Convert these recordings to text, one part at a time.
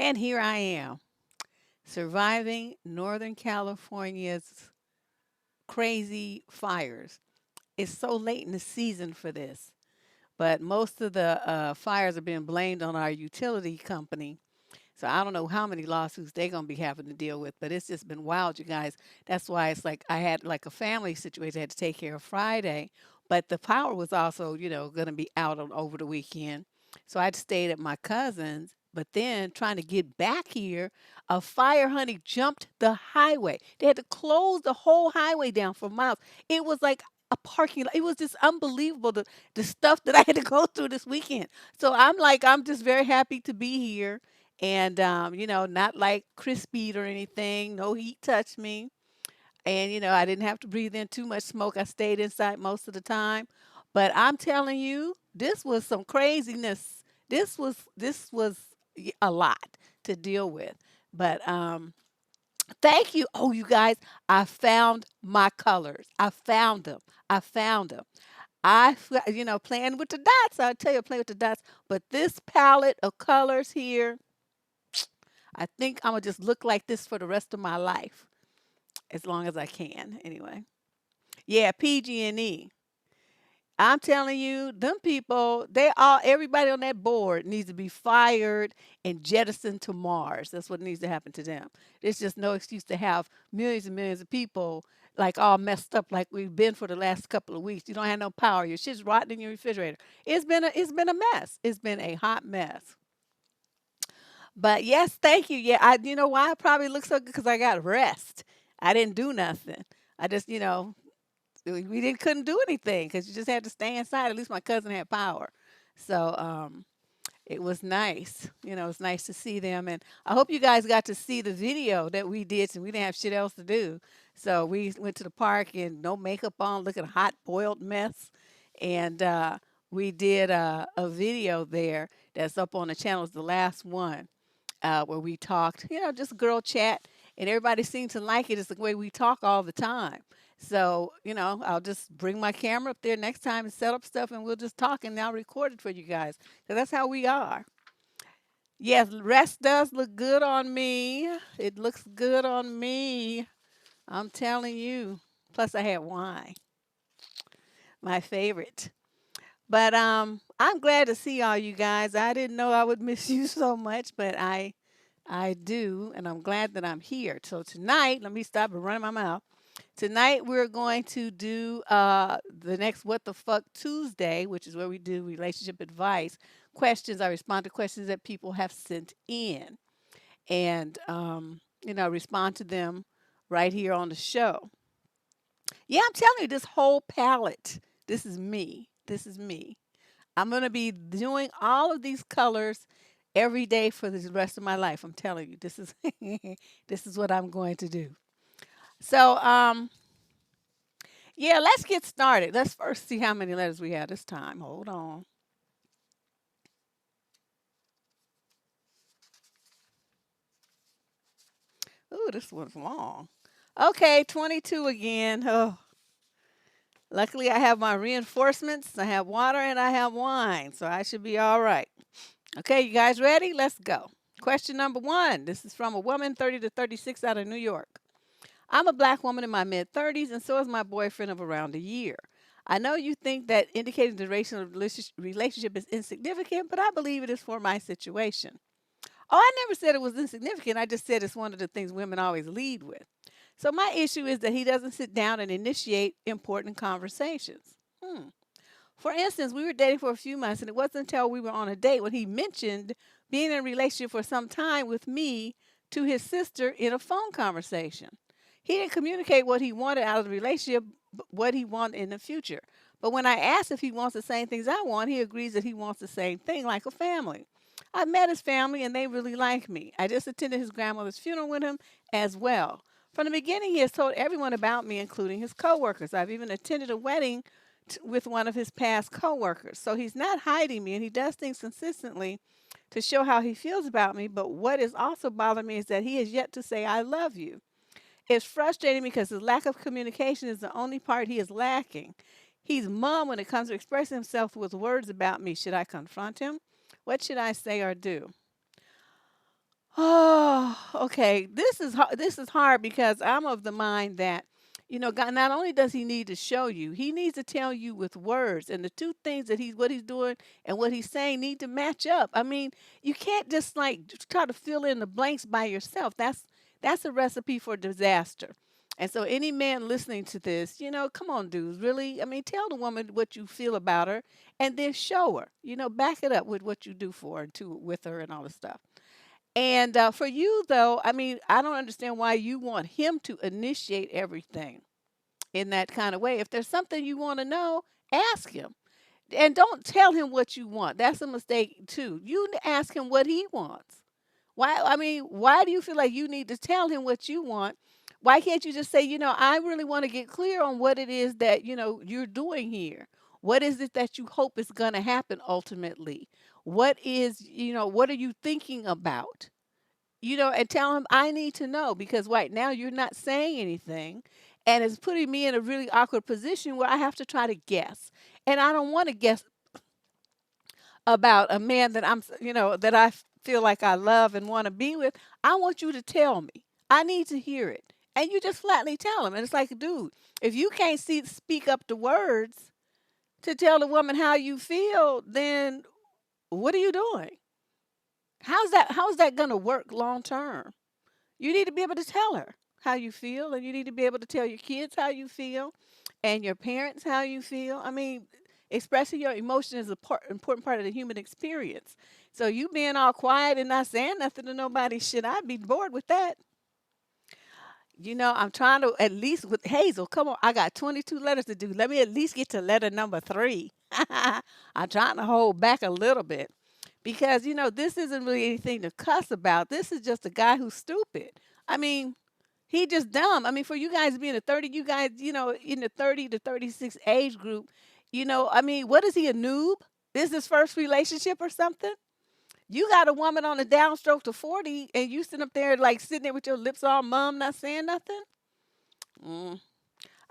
And here I am, surviving Northern California's crazy fires. It's so late in the season for this, but most of the fires are being blamed on our utility company. So I don't know how many lawsuits they're going to be having to deal with, but it's just been wild, you guys. That's why it's like I had like a family situation I had to take care of Friday, but the power was also, going to be out on over the weekend. So I stayed at my cousin's, but then trying to get back here, a fire honey jumped the highway. They had to close the whole highway down for miles. It was like a parking lot. It was just unbelievable the stuff that I had to go through this weekend. So I'm just very happy to be here and not like crispy or anything. No heat touched me, and I didn't have to breathe in too much smoke. I stayed inside most of the time, but I'm telling you, this was some craziness. This was a lot to deal with, but thank you. Oh, you guys, I found my colors. I found them. I found them. Playing with the dots. I tell you, play with the dots. But this palette of colors here, I think I'm gonna just look like this for the rest of my life, as long as I can. Anyway, yeah, PG&E. I'm telling you, them people, everybody on that board needs to be fired and jettisoned to Mars. That's what needs to happen to them. There's just no excuse to have millions and millions of people like all messed up like we've been for the last couple of weeks. You don't have no power. Your shit's rotting in your refrigerator. It's been a mess. It's been a hot mess. But yes, thank you. Yeah, you know why I probably look so good because I got rest. I didn't do nothing. I just, we didn't couldn't do anything because you just had to stay inside. At least my cousin had power, so it was nice. It's nice to see them, and I hope you guys got to see the video that we did. So we didn't have shit else to do, so we went to the park and no makeup on, looking a hot boiled mess, and we did a video there that's up on the channel. It's the last one where we talked, just girl chat, and everybody seemed to like it. It's the way we talk all the time. So, I'll just bring my camera up there next time and set up stuff, and we'll just talk, and I'll record it for you guys. So that's how we are. Yes, rest does look good on me. It looks good on me. I'm telling you. Plus, I had wine, my favorite. But I'm glad to see all you guys. I didn't know I would miss you so much, but I do, and I'm glad that I'm here. So tonight, let me stop and run my mouth. Tonight we're going to do the next What the Fuck Tuesday, which is where we do relationship advice questions. I respond to questions that people have sent in, and respond to them right here on the show. Yeah, I'm telling you, this whole palette. This is me. This is me. I'm gonna be doing all of these colors every day for the rest of my life. I'm telling you, this is this is what I'm going to do. So, yeah, let's get started. Let's first see how many letters we have this time. Hold on. Ooh, this one's long. Okay, 22 again. Oh, luckily I have my reinforcements. I have water and I have wine, so I should be all right. Okay, you guys ready? Let's go. Question number one. This is from a woman 30 to 36 out of New York. I'm a black woman in my mid 30s, and so is my boyfriend of around a year. I know you think that indicating the duration of the relationship is insignificant, but I believe it is for my situation. Oh, I never said it was insignificant. I just said it's one of the things women always lead with. So my issue is that he doesn't sit down and initiate important conversations. Hmm. For instance, we were dating for a few months, and it wasn't until we were on a date when he mentioned being in a relationship for some time with me to his sister in a phone conversation. He didn't communicate what he wanted out of the relationship, what he wanted in the future. But when I asked if he wants the same things I want, he agrees that he wants the same thing, like a family. I met his family and they really like me. I just attended his grandmother's funeral with him as well. From the beginning, he has told everyone about me, including his coworkers. I've even attended a wedding with one of his past coworkers. So he's not hiding me, and he does things consistently to show how he feels about me. But what is also bothering me is that he has yet to say "I love you." It's frustrating because his lack of communication is the only part he is lacking. He's mum when it comes to expressing himself with words about me. Should I confront him? What should I say or do? Oh, okay. This is hard because I'm of the mind that, God not only does he need to show you, he needs to tell you with words, and the two things that he's what he's doing and what he's saying need to match up. I mean, you can't just like just try to fill in the blanks by yourself. That's a recipe for disaster. And so any man listening to this, come on, dudes, really? I mean, tell the woman what you feel about her and then show her. Back it up with what you do for her and to with her and all this stuff. And for you, though, I mean, I don't understand why you want him to initiate everything in that kind of way. If there's something you want to know, ask him. And don't tell him what you want. That's a mistake, too. You ask him what he wants. Why do you feel like you need to tell him what you want? Why can't you just say, I really want to get clear on what it is that, you're doing here? What is it that you hope is going to happen ultimately? What are you thinking about? And tell him I need to know because right now you're not saying anything and it's putting me in a really awkward position where I have to try to guess. And I don't want to guess about a man that that I feel like I love and want to be with. I want you to tell me. I need to hear it. And you just flatly tell him. And it's like, dude, if you can't speak up the words to tell the woman how you feel, then what are you doing? How's that going to work long term? You need to be able to tell her how you feel, and you need to be able to tell your kids how you feel and your parents how you feel. I mean, expressing your emotion is an important part of the human experience. So you being all quiet and not saying nothing to nobody, shit, I'd be bored with that. I'm trying to at least with Hazel. Come on, I got 22 letters to do. Let me at least get to letter number 3. I'm trying to hold back a little bit because this isn't really anything to cuss about. This is just a guy who's stupid. I mean, he just dumb. I mean, for you guys being a 30, you guys, in the 30 to 36 age group, I mean, what is he, a noob? This is his first relationship or something? You got a woman on a downstroke to 40 and you sitting up there like sitting there with your lips all mum, not saying nothing? Mm.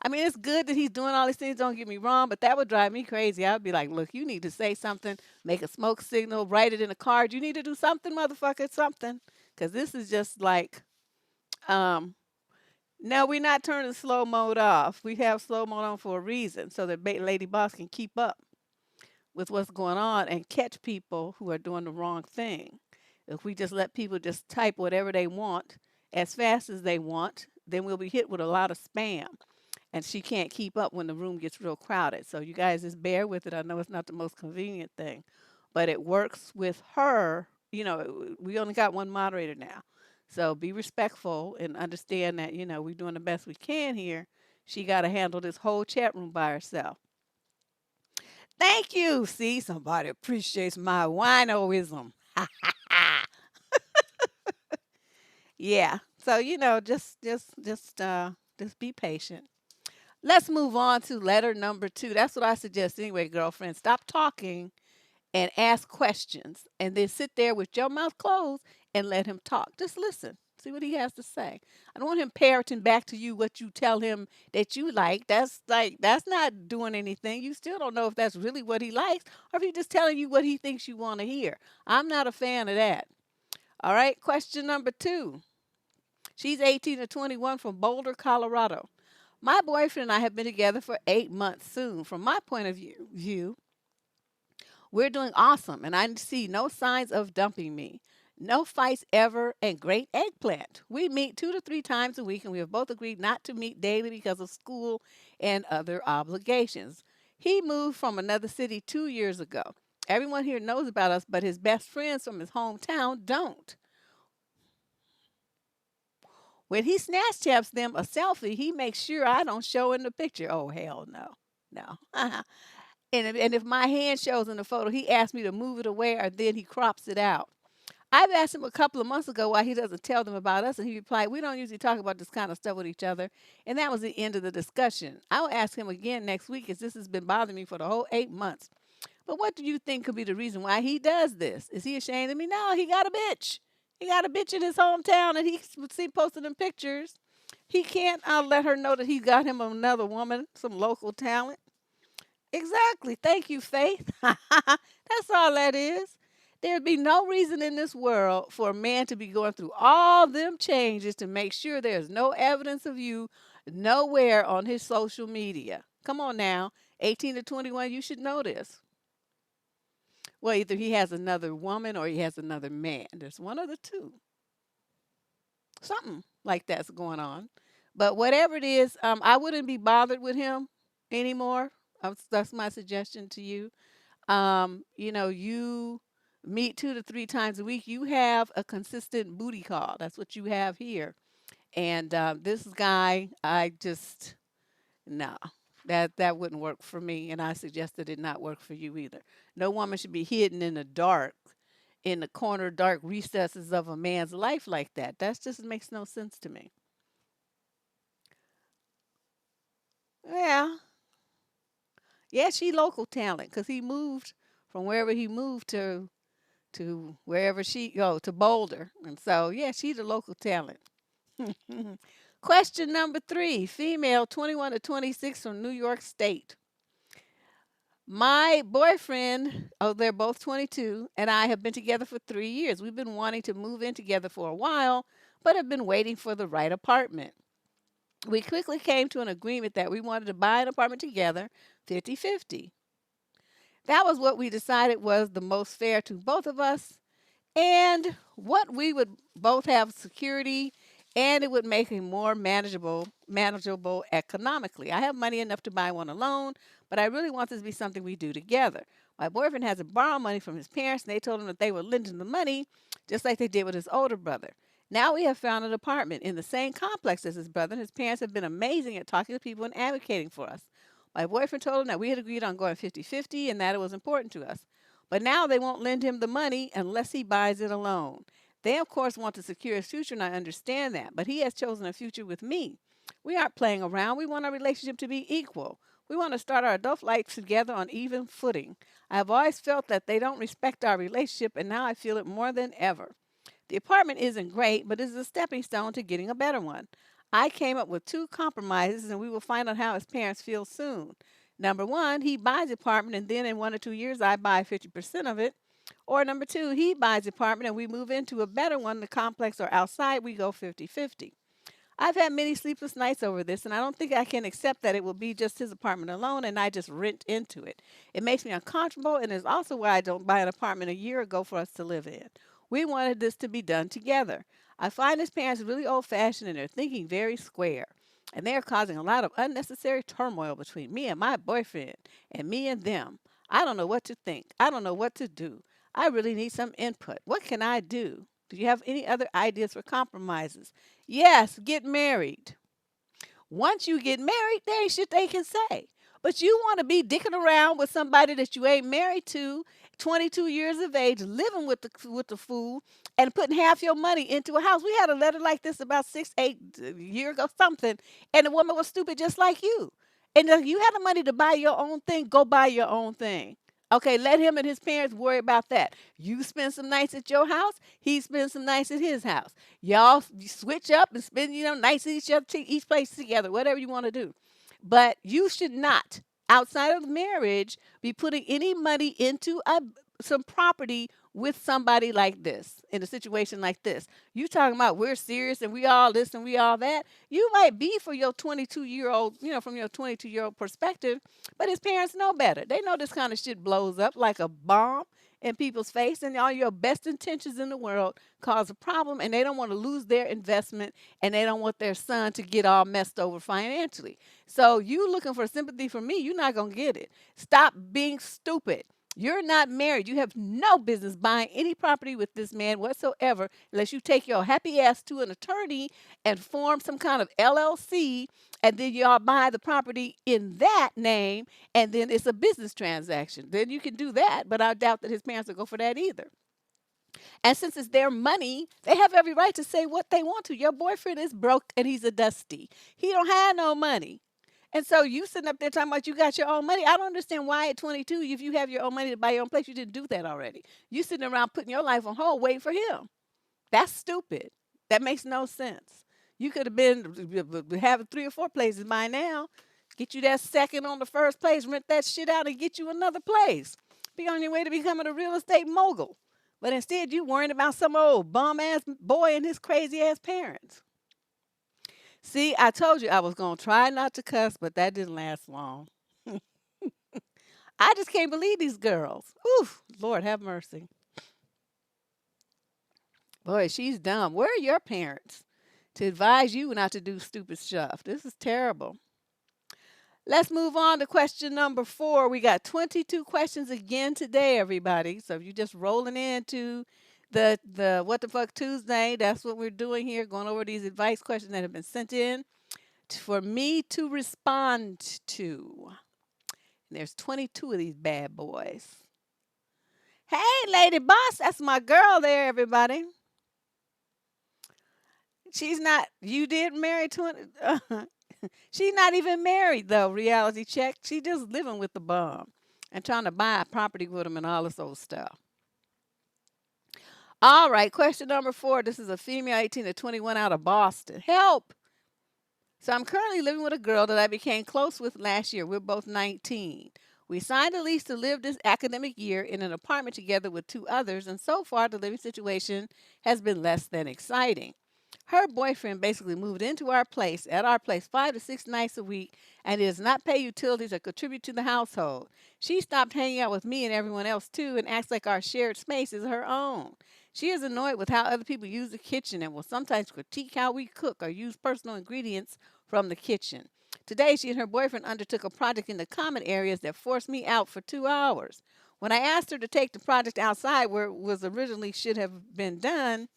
I mean, it's good that he's doing all these things, don't get me wrong, but that would drive me crazy. I would be like, look, you need to say something, make a smoke signal, write it in a card. You need to do something, motherfucker, something. Because this is just like, um, no, we're not turning slow mode off. We have slow mode on for a reason so that Lady Boss can keep up with what's going on and catch people who are doing the wrong thing. If we just let people just type whatever they want as fast as they want, then we'll be hit with a lot of spam. And she can't keep up when the room gets real crowded. So you guys just bear with it. I know it's not the most convenient thing, but it works with her. We only got one moderator now. So be respectful and understand that, we're doing the best we can here. She got to handle this whole chat room by herself. Thank you. See, somebody appreciates my winoism. Yeah. So, just be patient. Let's move on to letter number 2. That's what I suggest anyway, girlfriend. Stop talking and ask questions and then sit there with your mouth closed and let him talk. Just listen. See what he has to say. I don't want him parroting back to you what you tell him that you like. That's not doing anything. You still don't know if that's really what he likes or if he's just telling you what he thinks you want to hear. I'm not a fan of that. All right, question number 2. She's 18 to 21 from Boulder, Colorado. My boyfriend and I have been together for 8 months soon. From my point of view, we're doing awesome, and I see no signs of dumping me. No fights ever, and great eggplant. We meet 2 to 3 times a week, and we have both agreed not to meet daily because of school and other obligations. He moved from another city 2 years ago. Everyone here knows about us, but his best friends from his hometown don't. When he snapchats them a selfie, he makes sure I don't show in the picture. Oh, hell no. No. And if my hand shows in the photo, he asks me to move it away or then he crops it out. I've asked him a couple of months ago why he doesn't tell them about us, and he replied, we don't usually talk about this kind of stuff with each other. And that was the end of the discussion. I will ask him again next week as this has been bothering me for the whole 8 months. But what do you think could be the reason why he does this? Is he ashamed of me? No, he got a bitch. He got a bitch in his hometown, and he see posting them pictures. He can't let her know that he got him another woman, some local talent. Exactly. Thank you, Faith. That's all that is. There'd be no reason in this world for a man to be going through all them changes to make sure there's no evidence of you nowhere on his social media. Come on now, 18 to 21, you should know this. Well, either he has another woman or he has another man. There's one of the two. Something like that's going on. But whatever it is, I wouldn't be bothered with him anymore. That's my suggestion to you. You meet 2 to 3 times a week. You have a consistent booty call. That's what you have here. And this guy, I just no, that wouldn't work for me. And I suggested it not work for you either. No woman should be hidden in the dark, in the corner, dark recesses of a man's life like that. That just makes no sense to me. Yeah, yeah, she local talent because he moved from wherever he moved to wherever she go to Boulder, and so yeah, she's a local talent. Question number three, female, 21 to 26 from New York State. My boyfriend, oh, they're both 22, and I have been together for 3 years. We've been wanting to move in together for a while, but have been waiting for the right apartment. We quickly came to an agreement that we wanted to buy an apartment together, 50-50. That was what we decided was the most fair to both of us and what we would both have security and it would make it more manageable economically. I have money enough to buy one alone, but I really want this to be something we do together. My boyfriend has to borrow money from his parents, and they told him that they would lend him the money just like they did with his older brother. Now we have found an apartment in the same complex as his brother, and his parents have been amazing at talking to people and advocating for us. My boyfriend told him that we had agreed on going 50-50 and that it was important to us. But now they won't lend him the money unless he buys it alone. They, of course, want to secure his future, and I understand that. But he has chosen a future with me. We aren't playing around. We want our relationship to be equal. We want to start our adult life together on even footing. I have always felt that they don't respect our relationship, and now I feel it more than ever. The apartment isn't great, but is a stepping stone to getting a better one. I came up with two compromises, and we will find out how his parents feel soon. Number one, he buys the apartment, and then in 1 or 2 years, I buy 50% of it. Or number two, he buys the apartment, and we move into a better one, the complex or outside, we go 50-50. I've had many sleepless nights over this, and I don't think I can accept that it will be just his apartment alone and I just rent into it. It makes me uncomfortable, and is also why I don't buy an apartment a year ago for us to live in. We wanted this to be done together. I find his parents really old fashioned and they're thinking very square. And they are causing a lot of unnecessary turmoil between me and my boyfriend and me and them. I don't know what to think. I don't know what to do. I really need some input. What can I do? Do you have any other ideas for compromises? Yes, get married. Once you get married, there ain't shit they can say. But you want to be dicking around with somebody that you ain't married to, 22 years of age, living with the fool, and putting half your money into a house. We had a letter like this about 6, 8 year ago, something, and the woman was stupid just like you. And if you had the money to buy your own thing, go buy your own thing. Okay, let him and his parents worry about that. You spend some nights at your house, he spends some nights at his house. Y'all switch up and spend, nights at each place together, whatever you want to do. But you should not, outside of marriage, be putting any money into some property with somebody like this, in a situation like this. You talking about we're serious and we all this and we all that. You might be for your 22-year-old, from your 22-year-old perspective, but his parents know better. They know this kind of shit blows up like a bomb in people's face, and all your best intentions in the world cause a problem, and they don't want to lose their investment, and they don't want their son to get all messed over financially. So you looking for sympathy from me, you're not going to get it. Stop being stupid. You're not married. You have no business buying any property with this man whatsoever unless you take your happy ass to an attorney and form some kind of LLC, and then y'all buy the property in that name, and then it's a business transaction. Then you can do that, but I doubt that his parents will go for that either. And since it's their money, they have every right to say what they want to. Your boyfriend is broke and he's a dusty. He don't have no money. And so you sitting up there talking about you got your own money. I don't understand why at 22, if you have your own money to buy your own place, you didn't do that already. You sitting around putting your life on hold waiting for him. That's stupid. That makes no sense. You could have been having 3 or 4 places by now. Get you that second on the first place, rent that shit out and get you another place. Be on your way to becoming a real estate mogul. But instead, you worrying about some old bum ass boy and his crazy ass parents. See, I told you I was going to try not to cuss, but that didn't last long. I just can't believe these girls. Oof, Lord have mercy. Boy, she's dumb. Where are your parents to advise you not to do stupid stuff? This is terrible. Let's move on to question number 4. We got 22 questions again today, everybody. So if you're just rolling into the What the Fuck Tuesday, that's what we're doing here, going over these advice questions that have been sent in for me to respond to. And there's 22 of these bad boys. Hey, Lady Boss, that's my girl there, everybody. She's not, you did marry 20. She's not even married, though, reality check. She just living with the bum and trying to buy a property with him and all this old stuff. All right, question number 4. This is a female 18 to 21 out of Boston. Help! So I'm currently living with a girl that I became close with last year. We're both 19. We signed a lease to live this academic year in an apartment together with 2 others, and so far the living situation has been less than exciting. Her boyfriend basically moved into at our place 5 to 6 nights a week, and does not pay utilities or contribute to the household. She stopped hanging out with me and everyone else too, and acts like our shared space is her own. She is annoyed with how other people use the kitchen and will sometimes critique how we cook or use personal ingredients from the kitchen. Today, she and her boyfriend undertook a project in the common areas that forced me out for 2 hours. When I asked her to take the project outside where it was originally should have been done,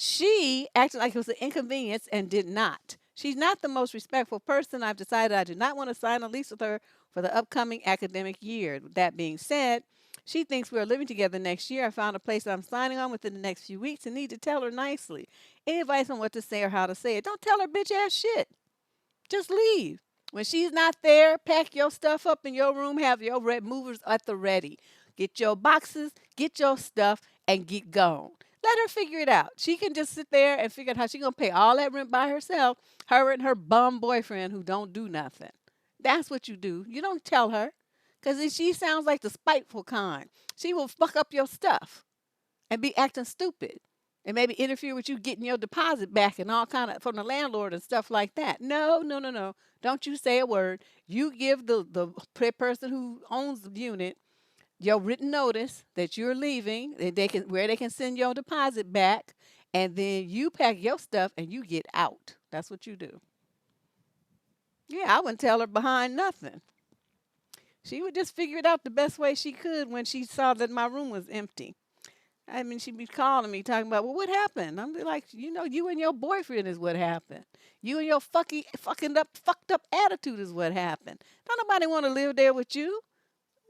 she acted like it was an inconvenience and did not. She's not the most respectful person. I've decided I do not want to sign a lease with her for the upcoming academic year. That being said, she thinks we are living together next year. I found a place that I'm signing on within the next few weeks and need to tell her nicely. Any advice on what to say or how to say it? Don't tell her bitch ass shit. Just leave. When she's not there, pack your stuff up in your room, have your red movers at the ready. Get your boxes, get your stuff, and get gone. Let her figure it out. She can just sit there and figure out how she's going to pay all that rent by herself, her and her bum boyfriend who don't do nothing. That's what you do. You don't tell her because she sounds like the spiteful kind. She will fuck up your stuff and be acting stupid and maybe interfere with you getting your deposit back and all kind of from the landlord and stuff like that. No, no, no, no. Don't you say a word. You give the person who owns the unit your written notice that you're leaving, and they can send your deposit back, and then you pack your stuff and you get out. That's what you do. Yeah, I wouldn't tell her behind nothing. She would just figure it out the best way she could when she saw that my room was empty. I mean, she'd be calling me, talking about, well, what happened? I'm be like, you and your boyfriend is what happened. You and your fucked up attitude is what happened. Don't nobody want to live there with you.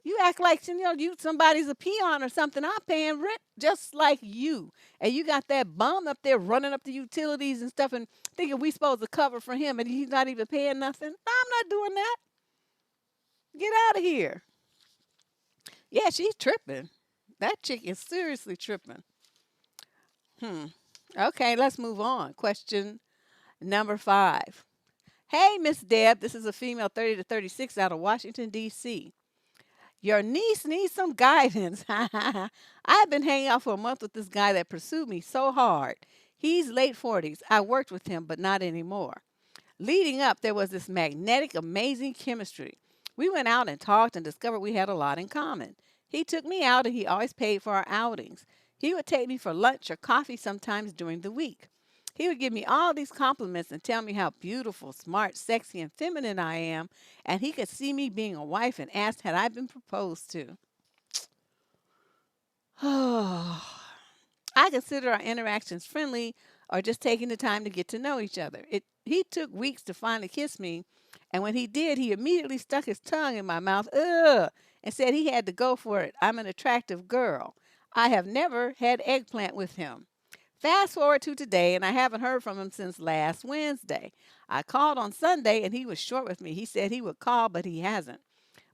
You act like you somebody's a peon or something. I'm paying rent just like you, and you got that bum up there running up the utilities and stuff, and thinking we supposed to cover for him, and he's not even paying nothing. No, I'm not doing that. Get out of here. Yeah, she's tripping. That chick is seriously tripping. Hmm. Okay, let's move on. Question number 5. Hey, Miss Deb, this is a female 30 to 36 out of Washington, D.C. Your niece needs some guidance. I've been hanging out for a month with this guy that pursued me so hard. He's late 40s. I worked with him, but not anymore. Leading up, there was this magnetic, amazing chemistry. We went out and talked and discovered we had a lot in common. He took me out and he always paid for our outings. He would take me for lunch or coffee sometimes during the week. He would give me all these compliments and tell me how beautiful, smart, sexy, and feminine I am, and he could see me being a wife and asked had I been proposed to. I consider our interactions friendly or just taking the time to get to know each other. He took weeks to finally kiss me, and when he did, he immediately stuck his tongue in my mouth, and said he had to go for it. I'm an attractive girl. I have never had eggplant with him. Fast forward to today, and I haven't heard from him since last Wednesday. I called on Sunday, and he was short with me. He said he would call, but he hasn't.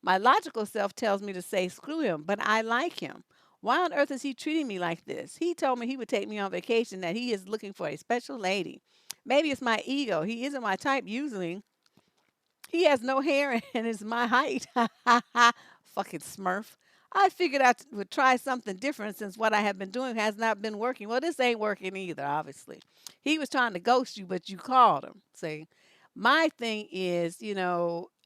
My logical self tells me to say screw him, but I like him. Why on earth is he treating me like this? He told me he would take me on vacation, that he is looking for a special lady. Maybe it's my ego. He isn't my type usually. He has no hair and is my height. Fucking smurf. I figured I would try something different since what I have been doing has not been working. Well, this ain't working either, obviously. He was trying to ghost you, but you called him. See, my thing is,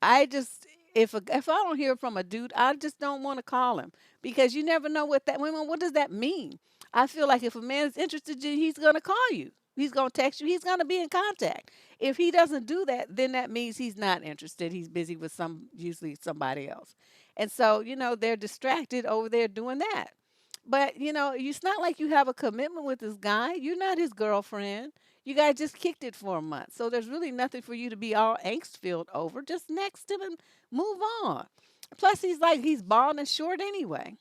I just if I don't hear from a dude, I just don't want to call him because you never know what does that mean? I feel like if a man is interested in you, he's gonna call you. He's gonna text you. He's gonna be in contact. If he doesn't do that, then that means he's not interested. He's busy with usually somebody else. And so, they're distracted over there doing that. But, it's not like you have a commitment with this guy. You're not his girlfriend. You guys just kicked it for a month. So there's really nothing for you to be all angst filled over. Just next him and move on. Plus, he's bald and short anyway.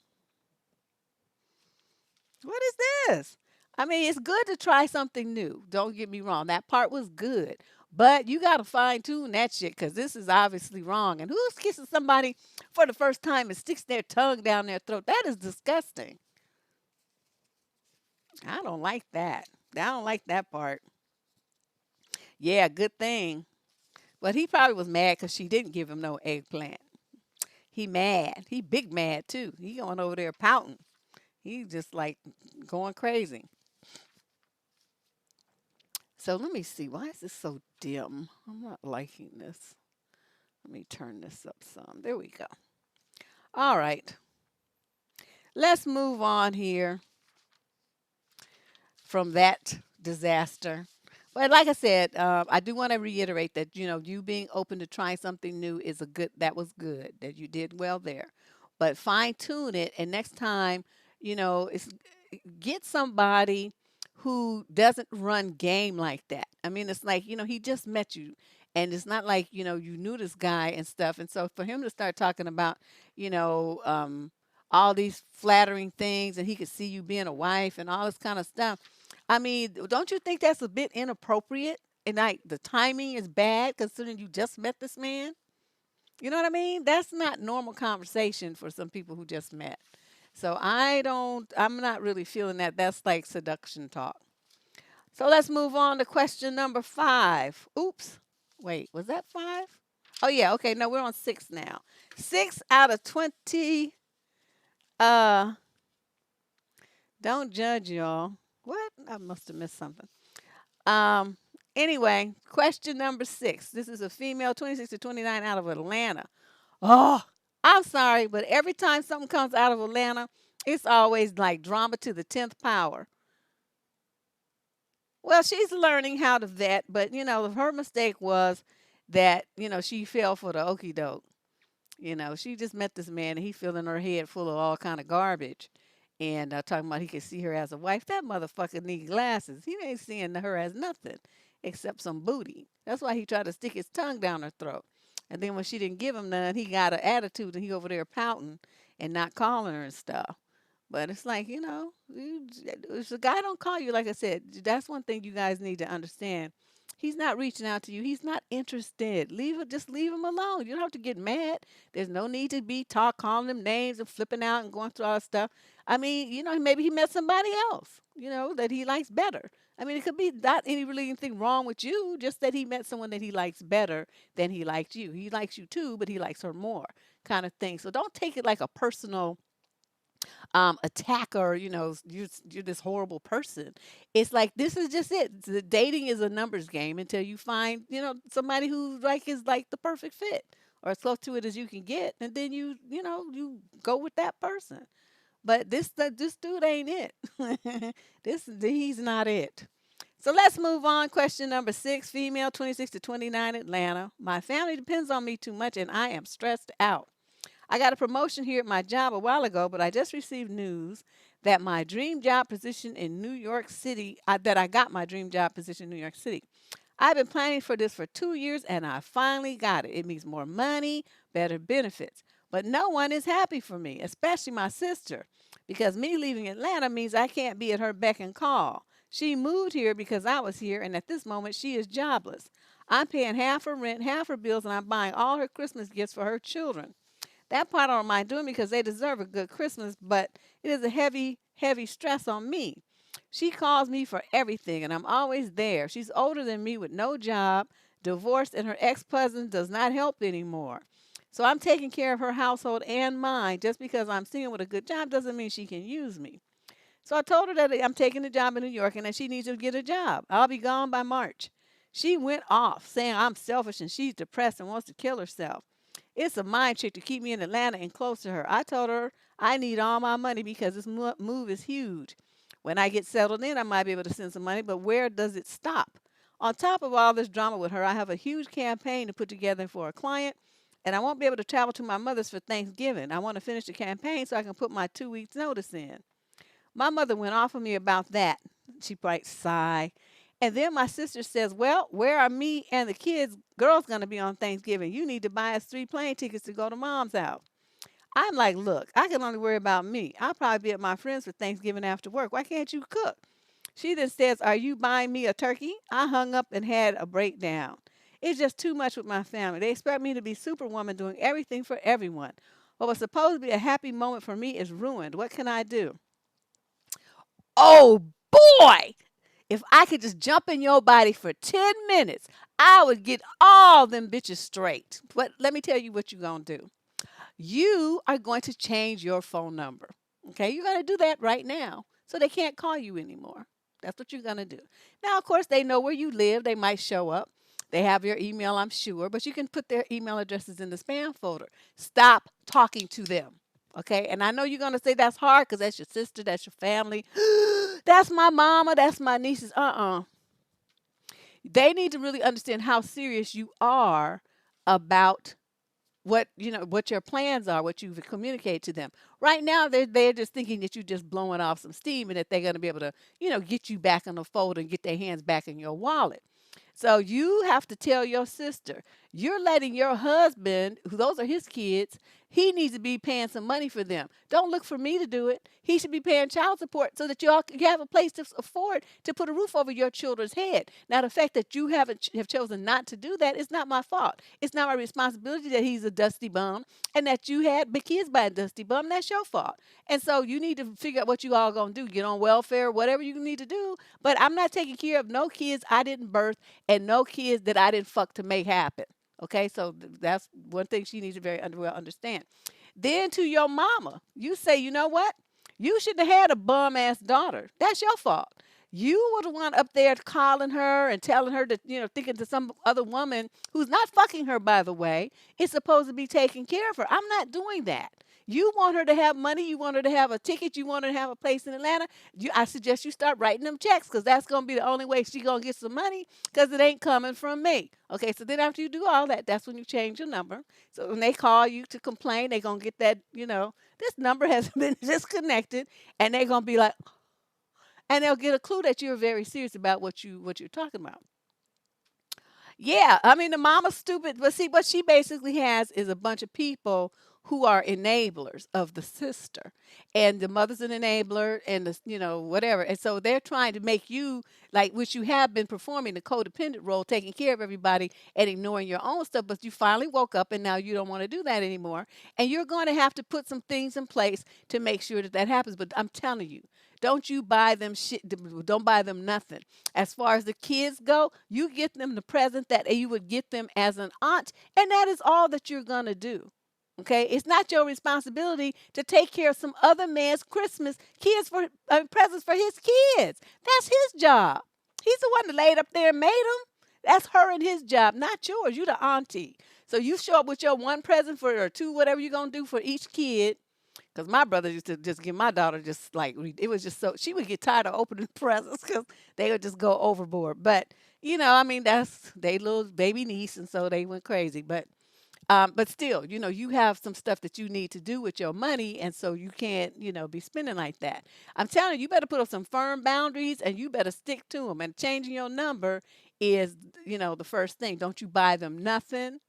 What is this? I mean, it's good to try something new. Don't get me wrong. That part was good. But you got to fine tune that shit because this is obviously wrong. And who's kissing somebody for the first time and sticks their tongue down their throat? That is disgusting. I don't like that. I don't like that part. Yeah, good thing. But he probably was mad because she didn't give him no eggplant. He mad. He big mad too. He going over there pouting. He just like going crazy. So let me see. Why is this so dim? I'm not liking this. Let me turn this up some. There we go. All right. Let's move on here from that disaster. But like I said, I do want to reiterate that you being open to trying something new is that was good, that you did well there. But fine tune it, and next time, it's get somebody who doesn't run game like that. I mean, it's like he just met you, and it's not like you knew this guy and stuff. And so for him to start talking about you know all these flattering things, and he could see you being a wife and all this kind of stuff. I mean, don't you think that's a bit inappropriate? And like the timing is bad considering you just met this man. You know what I mean? That's not normal conversation for some people who just met. So I'm not really feeling that. That's like seduction talk. So let's move on to question number 5. Oops. Wait, was that 5? Oh yeah, okay. No, we're on 6 now. 6 out of 20. Uh don't judge y'all. What? I must have missed something. Um anyway, question number 6. This is a female 26 to 29 out of Atlanta. Oh, I'm sorry, but every time something comes out of Atlanta, it's always like drama to the 10th power. Well, she's learning how to vet, but her mistake was that, she fell for the okey doke. She just met this man and he filling her head full of all kind of garbage. And talking about he could see her as a wife. That motherfucker need glasses. He ain't seeing her as nothing except some booty. That's why he tried to stick his tongue down her throat. And then when she didn't give him none, he got an attitude and he over there pouting and not calling her and stuff. But it's like, if the guy don't call you, like I said, that's one thing you guys need to understand. He's not reaching out to you. He's not interested. Just leave him alone. You don't have to get mad. There's no need to be calling them names and flipping out and going through all that stuff. I mean, maybe he met somebody else, that he likes better. I mean, it could be not anything wrong with you, just that he met someone that he likes better than he liked you. He likes you too, but he likes her more, kind of thing. So don't take it like a personal attacker, you're this horrible person. It's like this is just it. The dating is a numbers game until you find, somebody who is like the perfect fit or as close to it as you can get, and then you go with that person. But this dude ain't it. He's not it. So let's move on. Question number 6, female 26 to 29, Atlanta. My family depends on me too much and I am stressed out. I got a promotion here at my job a while ago, but I just received news that my dream job position in New York City, that I got my dream job position in New York City. I've been planning for this for 2 years and I finally got it. It means more money, better benefits. But no one is happy for me, especially my sister, because me leaving Atlanta means I can't be at her beck and call. She moved here because I was here, and at this moment, she is jobless. I'm paying half her rent, half her bills, and I'm buying all her Christmas gifts for her children. That part I don't mind doing because they deserve a good Christmas, but it is a heavy, heavy stress on me. She calls me for everything, and I'm always there. She's older than me with no job, divorced, and her ex-husband does not help anymore. So I'm taking care of her household and mine. Just because I'm single with a good job doesn't mean she can use me. So I told her that I'm taking a job in New York and that she needs to get a job. I'll be gone by March. She went off saying I'm selfish and she's depressed and wants to kill herself. It's a mind trick to keep me in Atlanta and close to her. I told her I need all my money because this move is huge. When I get settled in, I might be able to send some money, but where does it stop? On top of all this drama with her, I have a huge campaign to put together for a client, and I won't be able to travel to my mother's for Thanksgiving. I want to finish the campaign so I can put my 2 weeks notice in. My mother went off on me about that. She might sigh. And then my sister says, well, where are me and the kids, girls going to be on Thanksgiving? You need to buy us 3 plane tickets to go to mom's house. I'm like, look, I can only worry about me. I'll probably be at my friend's for Thanksgiving after work. Why can't you cook? She then says, are you buying me a turkey? I hung up and had a breakdown. It's just too much with my family. They expect me to be superwoman doing everything for everyone. What was supposed to be a happy moment for me is ruined. What can I do? Oh boy! If I could just jump in your body for 10 minutes, I would get all them bitches straight. But let me tell you what you're going to do. You are going to change your phone number. Okay, you're going to do that right now so they can't call you anymore. That's what you're going to do. Now, of course, they know where you live. They might show up. They have your email, I'm sure, but you can put their email addresses in the spam folder. Stop talking to them. Okay, and I know you're going to say that's hard because that's your sister, that's your family, that's my mama, that's my nieces. They need to really understand how serious you are about what your plans are, what you've communicated to them. Right now, they're just thinking that you're just blowing off some steam and that they're going to be able to get you back in the fold and get their hands back in your wallet. So you have to tell your sister, you're letting your husband, who those are his kids, he needs to be paying some money for them. Don't look for me to do it. He should be paying child support so that you have a place to afford to put a roof over your children's head. Now, the fact that you have chosen not to do that is not my fault. It's not my responsibility that he's a dusty bum and that you had big kids by a dusty bum. That's your fault. And so you need to figure out what you all gonna do. Get on welfare, whatever you need to do. But I'm not taking care of no kids I didn't birth and no kids that I didn't fuck to make happen. Okay, so that's one thing she needs to very well understand. Then to your mama, you say, you know what? You shouldn't have had a bum ass daughter. That's your fault. You were the one up there calling her and telling her that, thinking to some other woman who's not fucking her, by the way, is supposed to be taking care of her. I'm not doing that. You want her to have money. You want her to have a ticket. You want her to have a place in Atlanta. I suggest you start writing them checks because that's going to be the only way she's going to get some money because it ain't coming from me. Okay, so then after you do all that, that's when you change your number. So when they call you to complain, they're going to get that, this number has been disconnected, and they're going to be like, and they'll get a clue that you're very serious about what you're talking about. Yeah, I mean the mama's stupid, but see what she basically has is a bunch of people who are enablers of the sister, and the mother's an enabler, and whatever, and so they're trying to make you like which you have been performing the codependent role, taking care of everybody and ignoring your own stuff, but you finally woke up and now you don't want to do that anymore, and you're going to have to put some things in place to make sure that that happens. But I'm telling you, don't you buy them shit. Don't buy them nothing. As far as the kids go, you get them the present that you would get them as an aunt, and that is all that you're going to do. Okay, it's not your responsibility to take care of some other man's Christmas kids for presents for his kids. That's his job. He's the one that laid up there and made them. That's her and his job, not yours. You the auntie. So you show up with your one present for or two, whatever you're gonna do for each kid. Because my brother used to just give my daughter just like it was just so she would get tired of opening presents because they would just go overboard. But I mean that's they little baby niece, and so they went crazy. But still, you have some stuff that you need to do with your money, and so you can't, be spending like that. I'm telling you, you better put up some firm boundaries, and you better stick to them. And changing your number is, the first thing. Don't you buy them nothing.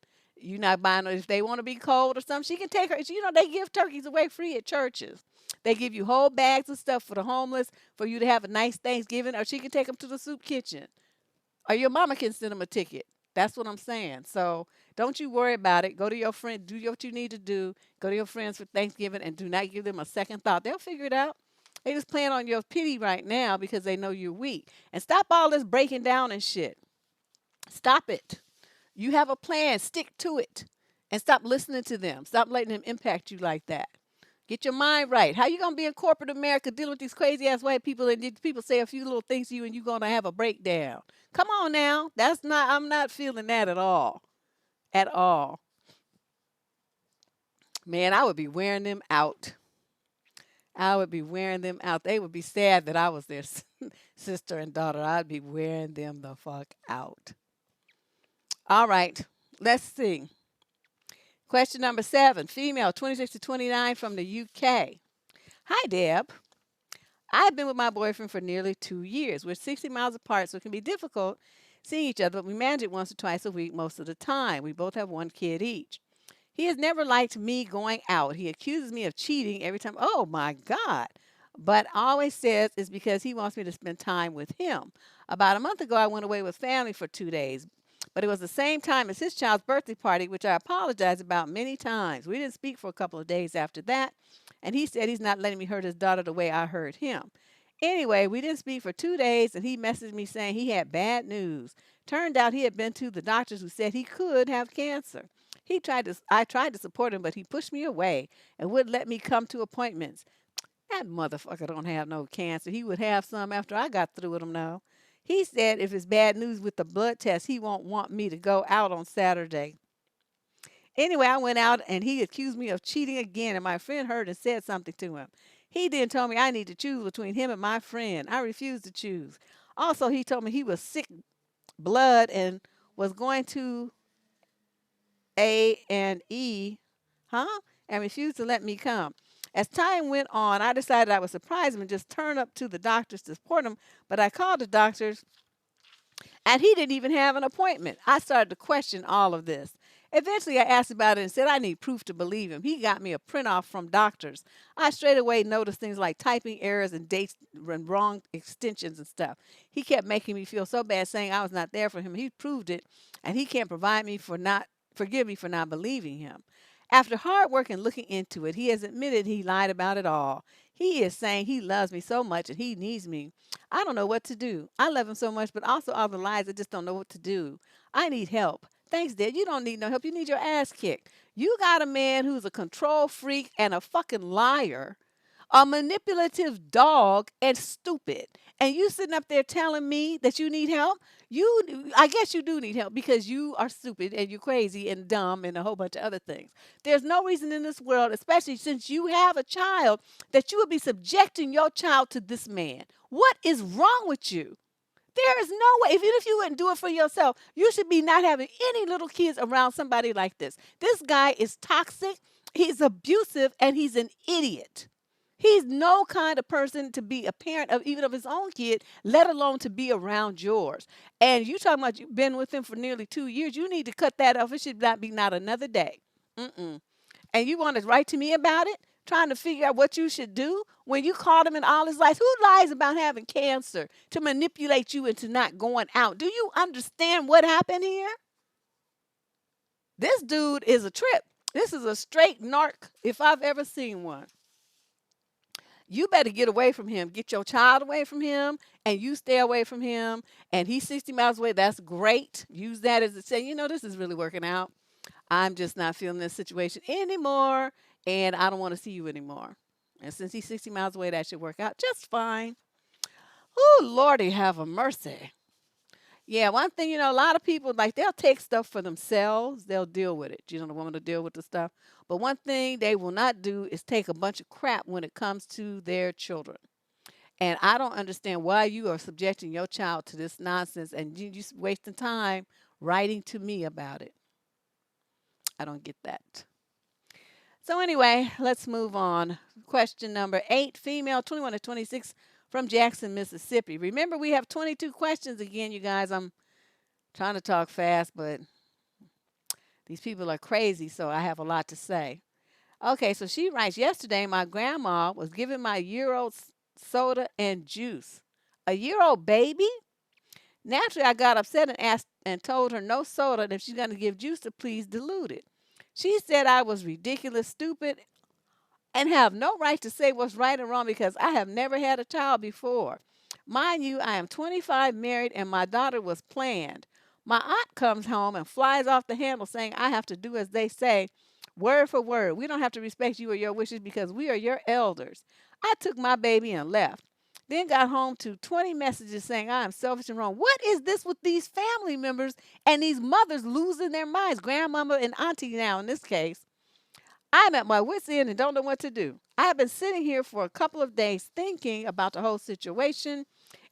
You're not buying if they want to be cold or something. She can take her. They give turkeys away free at churches. They give you whole bags of stuff for the homeless for you to have a nice Thanksgiving, or she can take them to the soup kitchen, or your mama can send them a ticket. That's what I'm saying. So don't you worry about it. Go to your friend, do what you need to do. Go to your friends for Thanksgiving and do not give them a second thought. They'll figure it out. They just playing on your pity right now because they know you're weak. And stop all this breaking down and shit. Stop it. You have a plan. Stick to it. and stop listening to them. Stop letting them impact you like that. Get your mind right. How you gonna be in corporate America dealing with these crazy ass white people and these people say a few little things to you and you gonna have a breakdown? Come on now. That's not I'm not feeling that at all. At all. Man, I would be wearing them out. I would be wearing them out. They would be sad that I was their sister and daughter. I'd be wearing them the fuck out. All right. Let's see. Question number 7. Female, 26 to 29 from the UK. Hi, Deb. I've been with my boyfriend for nearly 2 years. We're 60 miles apart, so it can be difficult seeing each other, but we manage it once or twice a week most of the time. We both have one kid each. He has never liked me going out. He accuses me of cheating every time. Oh my God. But always says it's because he wants me to spend time with him. About a month ago, I went away with family for 2 days, but it was the same time as his child's birthday party, which I apologized about many times. We didn't speak for a couple of days after that, and he said he's not letting me hurt his daughter the way I hurt him. Anyway, we didn't speak for 2 days, and he messaged me saying he had bad news. Turned out he had been to the doctors who said he could have cancer. I tried to support him, but he pushed me away and wouldn't let me come to appointments. That motherfucker don't have no cancer. He would have some after I got through with him now. He said if it's bad news with the blood test, he won't want me to go out on Saturday. Anyway, I went out and he accused me of cheating again, and my friend heard and said something to him. He then told me I need to choose between him and my friend. I refused to choose. Also, he told me he was sick blood and was going to A&E, huh? And refused to let me come. As time went on, I decided I would surprise him and just turn up to the doctors to support him. But I called the doctors and he didn't even have an appointment. I started to question all of this. Eventually, I asked about it and said I need proof to believe him. He got me a printoff from doctors. I straight away noticed things like typing errors and dates and wrong extensions and stuff. He kept making me feel so bad, saying I was not there for him. He proved it, and he can't provide me for not forgive me for not believing him. After hard work and looking into it, he has admitted he lied about it all. He is saying he loves me so much and he needs me. I don't know what to do. I love him so much, but also all the lies, I just don't know what to do. I need help. Thanks, Dad. You don't need no help. You need your ass kicked. You got a man who's a control freak and a fucking liar, a manipulative dog, and stupid. And you sitting up there telling me that you need help? I guess you do need help because you are stupid and you're crazy and dumb and a whole bunch of other things. There's no reason in this world, especially since you have a child, that you would be subjecting your child to this man. What is wrong with you? There is no way, even if you wouldn't do it for yourself, you should be not having any little kids around somebody like this. This guy is toxic, he's abusive, and he's an idiot. He's no kind of person to be a parent of even of his own kid, let alone to be around yours. And you talking about you've been with him for nearly 2 years. You need to cut that off. It should not be not another day. Mm-mm. And you want to write to me about it, trying to figure out what you should do when you called him in all his lies. Who lies about having cancer to manipulate you into not going out? Do you understand what happened here? This dude is a trip. This is a straight narc if I've ever seen one. You better get away from him. Get your child away from him, and you stay away from him. And he's 60 miles away. That's great. Use that as a say, this is really working out. I'm just not feeling this situation anymore, and I don't want to see you anymore. And since he's 60 miles away, that should work out just fine. Oh, Lordy, have a mercy. Yeah, one thing, a lot of people, like, they'll take stuff for themselves. They'll deal with it. The woman to deal with the stuff. But one thing they will not do is take a bunch of crap when it comes to their children. And I don't understand why you are subjecting your child to this nonsense and you just wasting time writing to me about it. I don't get that. So anyway, let's move on. Question number 8, female, 21 to 26 from Jackson, Mississippi. Remember, we have 22 questions again, you guys. I'm trying to talk fast, but these people are crazy, so I have a lot to say. Okay, so she writes, yesterday my grandma was giving my year-old soda and juice. A year-old baby? Naturally, I got upset and asked and told her no soda, and if she's going to give juice, to please dilute it. She said I was ridiculous, stupid, and have no right to say what's right and wrong because I have never had a child before. Mind you, I am 25, married, and my daughter was planned. My aunt comes home and flies off the handle saying I have to do as they say, word for word. We don't have to respect you or your wishes because we are your elders. I took my baby and left. Then got home to 20 messages saying I am selfish and wrong. What is this with these family members and these mothers losing their minds? Grandmama and auntie now in this case. I'm at my wits' end and don't know what to do. I have been sitting here for a couple of days thinking about the whole situation,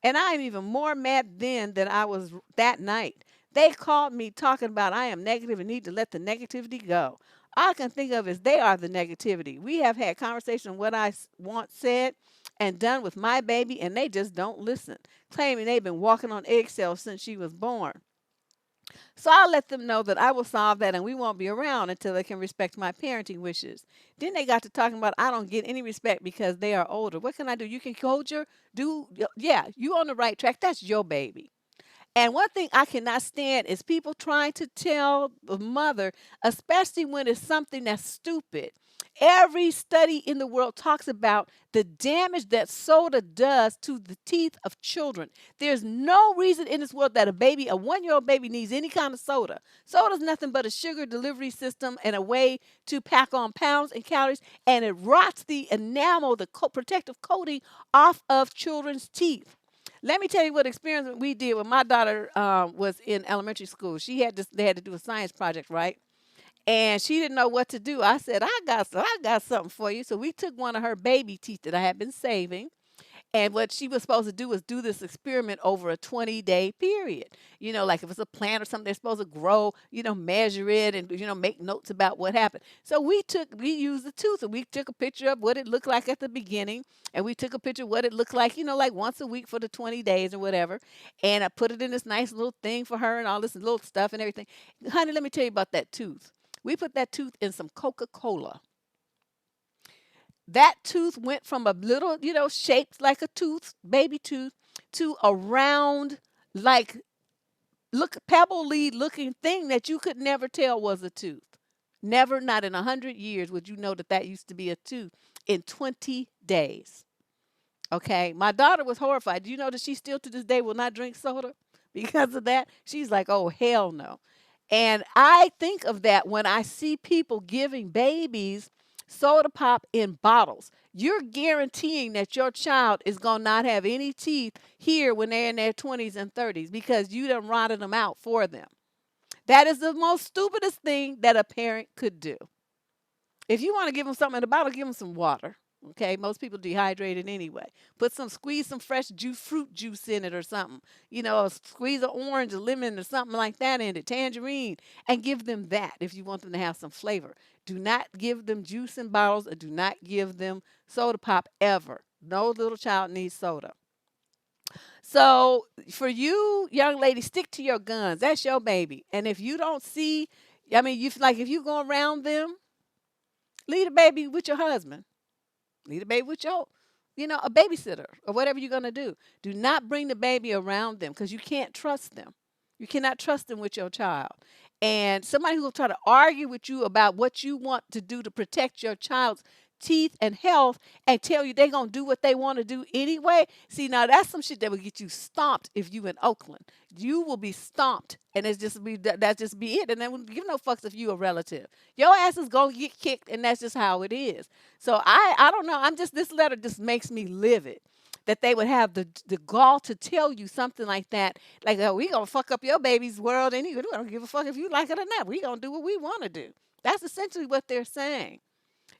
and I am even more mad then than I was that night. They called me talking about I am negative and need to let the negativity go. All I can think of is they are the negativity. We have had conversation what I once said and done with my baby, and they just don't listen, claiming they've been walking on eggshells since she was born. So I'll let them know that I will solve that and we won't be around until they can respect my parenting wishes. Then they got to talking about I don't get any respect because they are older. What can I do? You can hold your yeah, you on the right track. That's your baby. And one thing I cannot stand is people trying to tell the mother, especially when it's something that's stupid. Every study in the world talks about the damage that soda does to the teeth of children. There's no reason in this world that a 1-year-old baby needs any kind of soda. Soda is nothing but a sugar delivery system and a way to pack on pounds and calories, and it rots the enamel, the protective coating off of children's teeth. Let me tell you what experiment we did when my daughter was in elementary school. They had to do a science project, right? And she didn't know what to do. I said, I got something for you. So we took one of her baby teeth that I had been saving, and what she was supposed to do was do this experiment over a 20-day period. Like if it's a plant or something, they're supposed to grow, measure it and, make notes about what happened. So we used the tooth and we took a picture of what it looked like at the beginning. And we took a picture of what it looked like, like once a week for the 20 days or whatever. And I put it in this nice little thing for her and all this little stuff and everything. Honey, let me tell you about that tooth. We put that tooth in some Coca-Cola. That tooth went from a little, shaped like a tooth, baby tooth, to a round, like pebble lead looking thing that you could never tell was a tooth. Never, not in 100 years, would you know that that used to be a tooth in 20 days. Okay, my daughter was horrified. Do you know that she still to this day will not drink soda because of that? She's like, oh, hell no. And I think of that when I see people giving babies soda pop in bottles. You're guaranteeing that your child is going to not have any teeth here when they're in their 20s and 30s because you done rotted them out for them. That is the most stupidest thing that a parent could do. If you want to give them something in the bottle, give them some water. Okay, most people dehydrated anyway. Squeeze some fresh fruit juice in it or something. Squeeze an orange, a lemon, or something like that in it, tangerine, and give them that if you want them to have some flavor. Do not give them juice in bottles, or do not give them soda pop ever. No little child needs soda. So for you, young lady, stick to your guns. That's your baby. And if you don't see, if you go around them, leave the baby with your husband. Leave the baby with a babysitter or whatever you're going to do. Do not bring the baby around them because you can't trust them. You cannot trust them with your child. And somebody who will try to argue with you about what you want to do to protect your child's teeth and health and tell you they're going to do what they want to do anyway. See, now that's some shit that will get you stomped if you in Oakland. You will be stomped and that's just be it. And then give no fucks if you a relative. Your ass is going to get kicked and that's just how it is. So I don't know. This letter just makes me livid that they would have the gall to tell you something like that. Like, oh, we going to fuck up your baby's world anyway. We don't give a fuck if you like it or not. We going to do what we want to do. That's essentially what they're saying.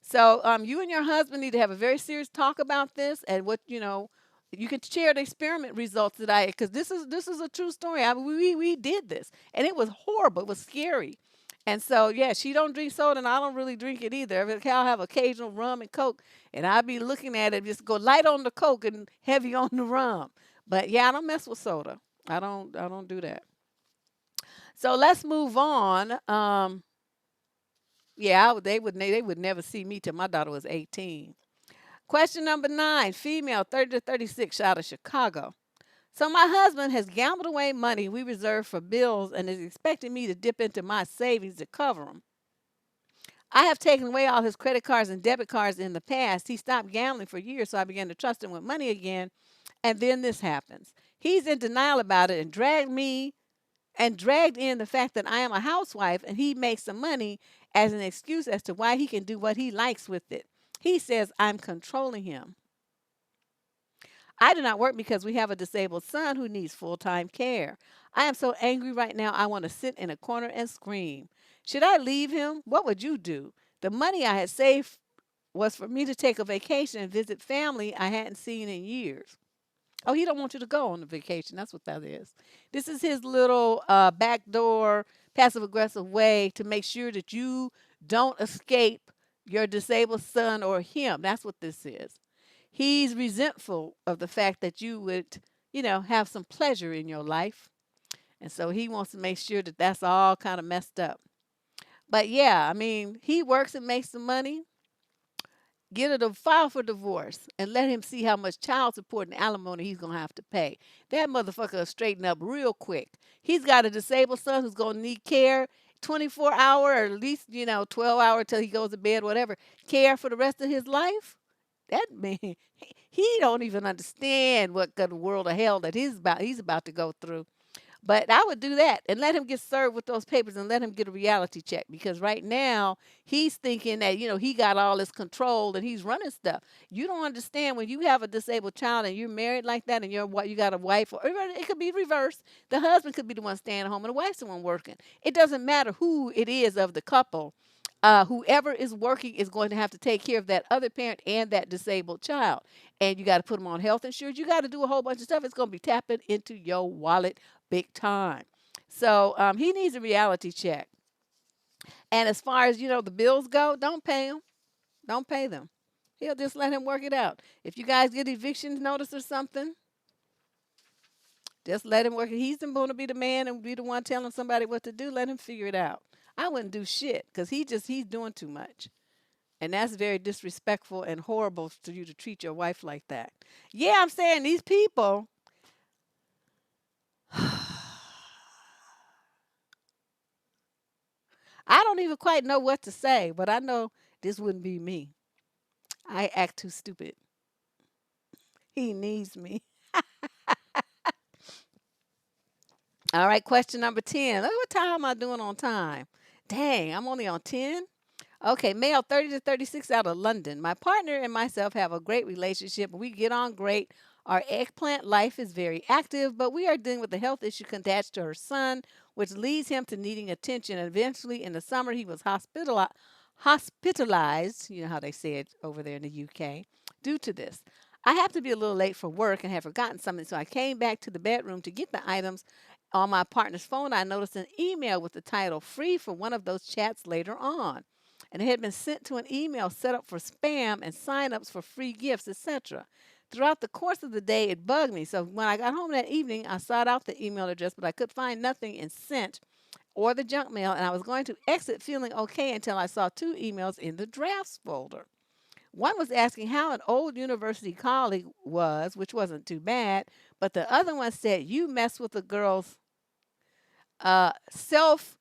So you and your husband need to have a very serious talk about this and what you can share the experiment results that because this is a true story. We did this and it was horrible. It was scary. And so yeah, she don't drink soda and I don't really drink it either. I'll have occasional rum and Coke and I'll be looking at it just go light on the Coke and heavy on the rum. But yeah, I don't mess with soda. I don't do that. So let's move on. Yeah, they would never see me till my daughter was 18. Question number 9, female, 30 to 36, out of Chicago. So my husband has gambled away money we reserved for bills and is expecting me to dip into my savings to cover them. I have taken away all his credit cards and debit cards in the past. He stopped gambling for years, so I began to trust him with money again. And then this happens. He's in denial about it and dragged me and dragged in the fact that I am a housewife and he makes some money as an excuse as to why he can do what he likes with it. He says I'm controlling him. I do not work because we have a disabled son who needs full time care. I am so angry right now, I want to sit in a corner and scream. Should I leave him? What would you do? The money I had saved was for me to take a vacation and visit family I hadn't seen in years. Oh, he don't want you to go on the vacation. That's what that is. This is his little backdoor, passive aggressive way to make sure that you don't escape your disabled son or him. That's what this is. He's resentful of the fact that you would, have some pleasure in your life. And so he wants to make sure that that's all kind of messed up. But yeah, I mean, he works and makes some money. Get a file for divorce and let him see how much child support and alimony he's gonna have to pay. That motherfucker will straighten up real quick. He's got a disabled son who's gonna need care 24-hour or at least, 12-hour till he goes to bed, whatever, care for the rest of his life. That man, he don't even understand what kind of world of hell that he's about to go through. But I would do that and let him get served with those papers and let him get a reality check because right now he's thinking that, he got all this control and he's running stuff. You don't understand when you have a disabled child and you're married like that and you got a wife, or it could be reversed. The husband could be the one staying at home and the wife's the one working. It doesn't matter who it is of the couple. Whoever is working is going to have to take care of that other parent and that disabled child. And you got to put them on health insurance. You got to do a whole bunch of stuff. It's going to be tapping into your wallet big time. So he needs a reality check. And as far as, the bills go, don't pay him. Don't pay them. He'll just let him work it out. If you guys get eviction notice or something, just let him work it. He's going to be the man and be the one telling somebody what to do. Let him figure it out. I wouldn't do shit because he's doing too much. And that's very disrespectful and horrible to you to treat your wife like that. Yeah, I'm saying these people. I don't even quite know what to say, but I know this wouldn't be me. I act too stupid. He needs me. All right, question number 10. Look, what time am I doing on time? Dang, I'm only on 10. Okay, male 30 to 36 out of London. My partner and myself have a great relationship. We get on great. Our eggplant life is very active, but we are dealing with a health issue attached to her son, which leads him to needing attention. And eventually, in the summer, he was hospitalized, you know how they say it over there in the UK, due to this. I happened to be a little late for work and had forgotten something, so I came back to the bedroom to get the items. On my partner's phone, I noticed an email with the title "Free for one of those chats later on." And it had been sent to an email set up for spam and sign-ups for free gifts, etc. Throughout the course of the day, it bugged me. So when I got home that evening, I sought out the email address, but I could find nothing in sent or the junk mail, and I was going to exit feeling okay until I saw two emails in the drafts folder. One was asking how an old university colleague was, which wasn't too bad, but the other one said, "You mess with a girl's self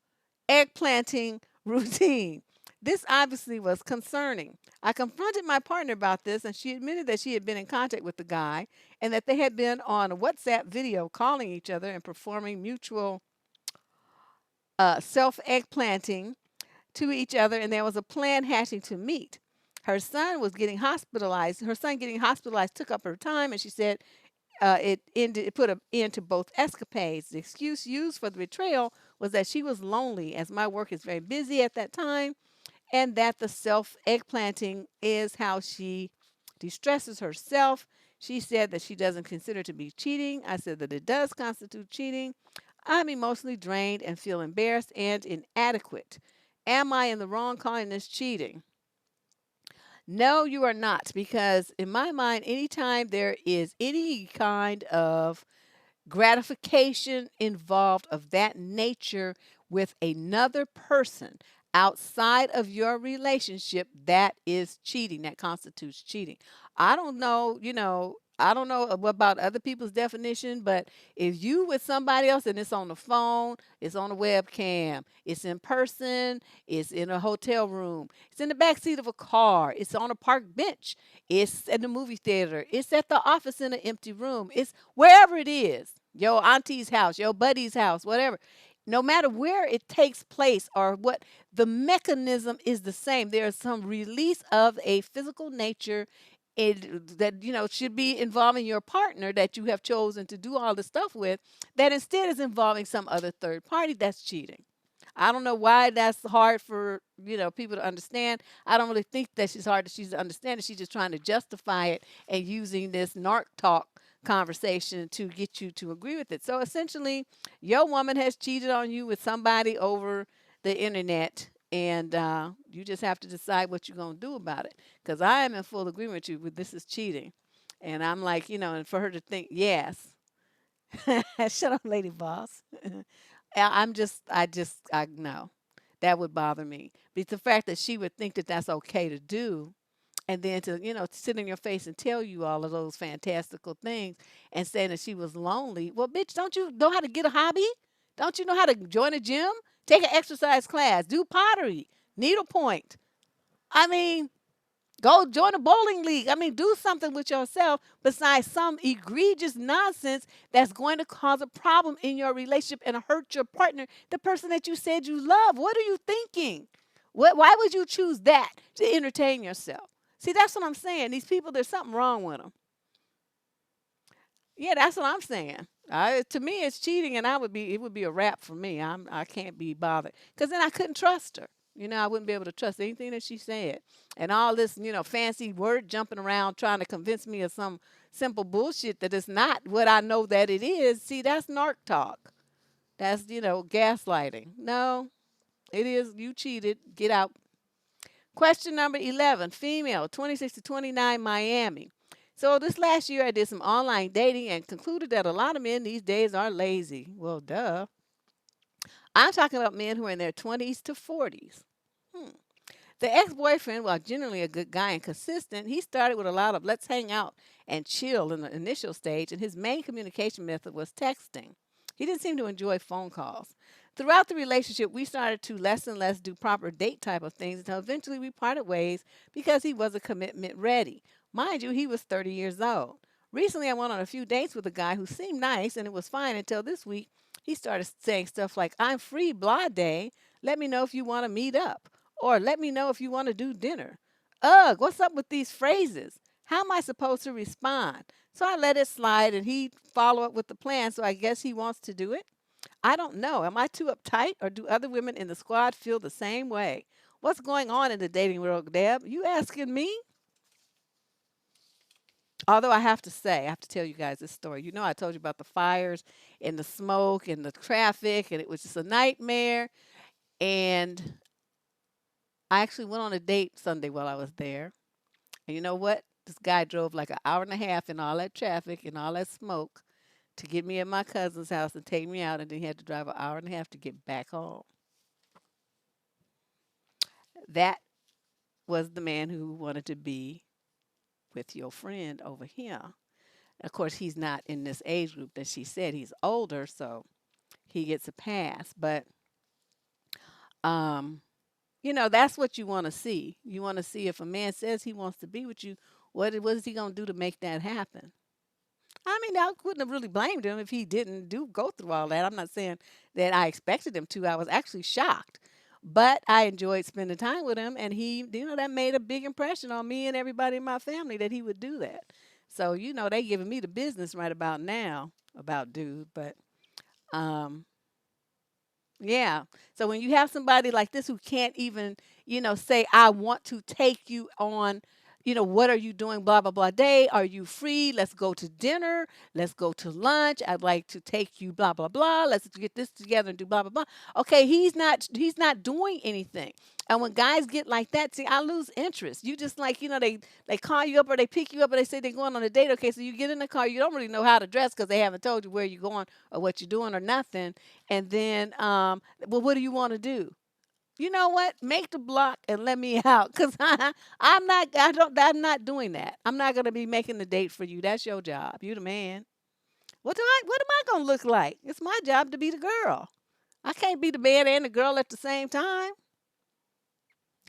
eggplanting routine." This obviously was concerning. I confronted my partner about this, and she admitted that she had been in contact with the guy and that they had been on a WhatsApp video calling each other and performing mutual self eggplanting to each other, and there was a plan hatching to meet. Her son was getting hospitalized. Her son getting hospitalized took up her time, and she said it put an end to both escapades. The excuse used for the betrayal was that she was lonely, as my work is very busy at that time, and that the self eggplanting is how she distresses herself. She said that she doesn't consider it to be cheating. I said that it does constitute cheating. I'm emotionally drained and feel embarrassed and inadequate. Am I in the wrong calling this cheating? No, you are not, because in my mind, anytime there is any kind of gratification involved of that nature with another person outside of your relationship, that is cheating. That constitutes cheating. I don't know, I don't know about other people's definition, but if you with somebody else and it's on the phone, it's on a webcam, it's in person, it's in a hotel room, it's in the back seat of a car, it's on a park bench, it's at the movie theater, it's at the office in an empty room, it's wherever it is, your auntie's house, your buddy's house, whatever. no matter where it takes place or what, the mechanism is the same. There is some release of a physical nature that should be involving your partner that you have chosen to do all the stuff with, that instead is involving some other third party. That's cheating. I don't know why that's hard for people to understand. I don't really think that she's hard to she's to understand it. She's just trying to justify it and using this narc talk conversation to get you to agree with it. So essentially, your woman has cheated on you with somebody over the internet, and you just have to decide what you're going to do about it. Because I am in full agreement with you with this is cheating, and I'm like, and for her to think yes. Shut up, lady boss. I know that would bother me. But the fact that she would think that that's okay to do, and then to, sit in your face and tell you all of those fantastical things and saying that she was lonely. Well, bitch, don't you know how to get a hobby? Don't you know how to join a gym? Take an exercise class, do pottery, needlepoint. I mean, go join a bowling league. I mean, do something with yourself besides some egregious nonsense that's going to cause a problem in your relationship and hurt your partner, the person that you said you love. What are you thinking? Why would you choose that to entertain yourself? See, that's what I'm saying. These people, there's something wrong with them. Yeah, that's what I'm saying. To me, it's cheating, and it would be a wrap for me. I can't be bothered because then I couldn't trust her. I wouldn't be able to trust anything that she said, and all this, fancy word jumping around trying to convince me of some simple bullshit that is not what I know that it is. See, that's narc talk. That's gaslighting. No, it is. You cheated. Get out. Question number 11, female, 26 to 29, Miami. So this last year I did some online dating and concluded that a lot of men these days are lazy. Well, duh. I'm talking about men who are in their 20s to 40s. Hmm. The ex-boyfriend, while generally a good guy and consistent, he started with a lot of let's hang out and chill in the initial stage, and his main communication method was texting. He didn't seem to enjoy phone calls. Throughout the relationship, we started to less and less do proper date type of things until eventually we parted ways because he wasn't commitment ready. Mind you, he was 30 years old. Recently, I went on a few dates with a guy who seemed nice, and it was fine until this week. He started saying stuff like, I'm free blah day. Let me know if you want to meet up. Or let me know if you want to do dinner. Ugh, what's up with these phrases? How am I supposed to respond? So I let it slide and he follow up with the plan, so I guess he wants to do it. I don't know. Am I too uptight or do other women in the squad feel the same way? What's going on in the dating world, Deb? You asking me? Although I have to say, I have to tell you guys this story. I told you about the fires and the smoke and the traffic, and it was just a nightmare. And I actually went on a date Sunday while I was there. And you know what? This guy drove like an hour and a half in all that traffic and all that smoke to get me at my cousin's house and take me out, and then he had to drive an hour and a half to get back home. That was the man who wanted to be with your friend over here. Of course, he's not in this age group that she said. He's older, so he gets a pass. But um, that's what you want to see. You want to see if a man says he wants to be with you, what is he gonna do to make that happen? I mean, I couldn't have really blamed him if he didn't do go through all that. I'm not saying that I expected him to. I was actually shocked. But I enjoyed spending time with him, and that made a big impression on me and everybody in my family that he would do that. So, they giving me the business right about now about dude, but um yeah. So when you have somebody like this who can't even, say, I want to take you on, what are you doing, blah, blah, blah day? Are you free? Let's go to dinner. Let's go to lunch. I'd like to take you, blah, blah, blah. Let's get this together and do blah, blah, blah. Okay, he's not doing anything. And when guys get like that, see, I lose interest. You just like, they call you up or they pick you up or they say they're going on a date. Okay, so you get in the car, you don't really know how to dress because they haven't told you where you're going or what you're doing or nothing. And then, well, what do you want to do? You know what? Make the block and let me out, cause I'm not. I don't. I'm not doing that. I'm not gonna be making the date for you. That's your job. You the man. What am I gonna look like? It's my job to be the girl. I can't be the man and the girl at the same time.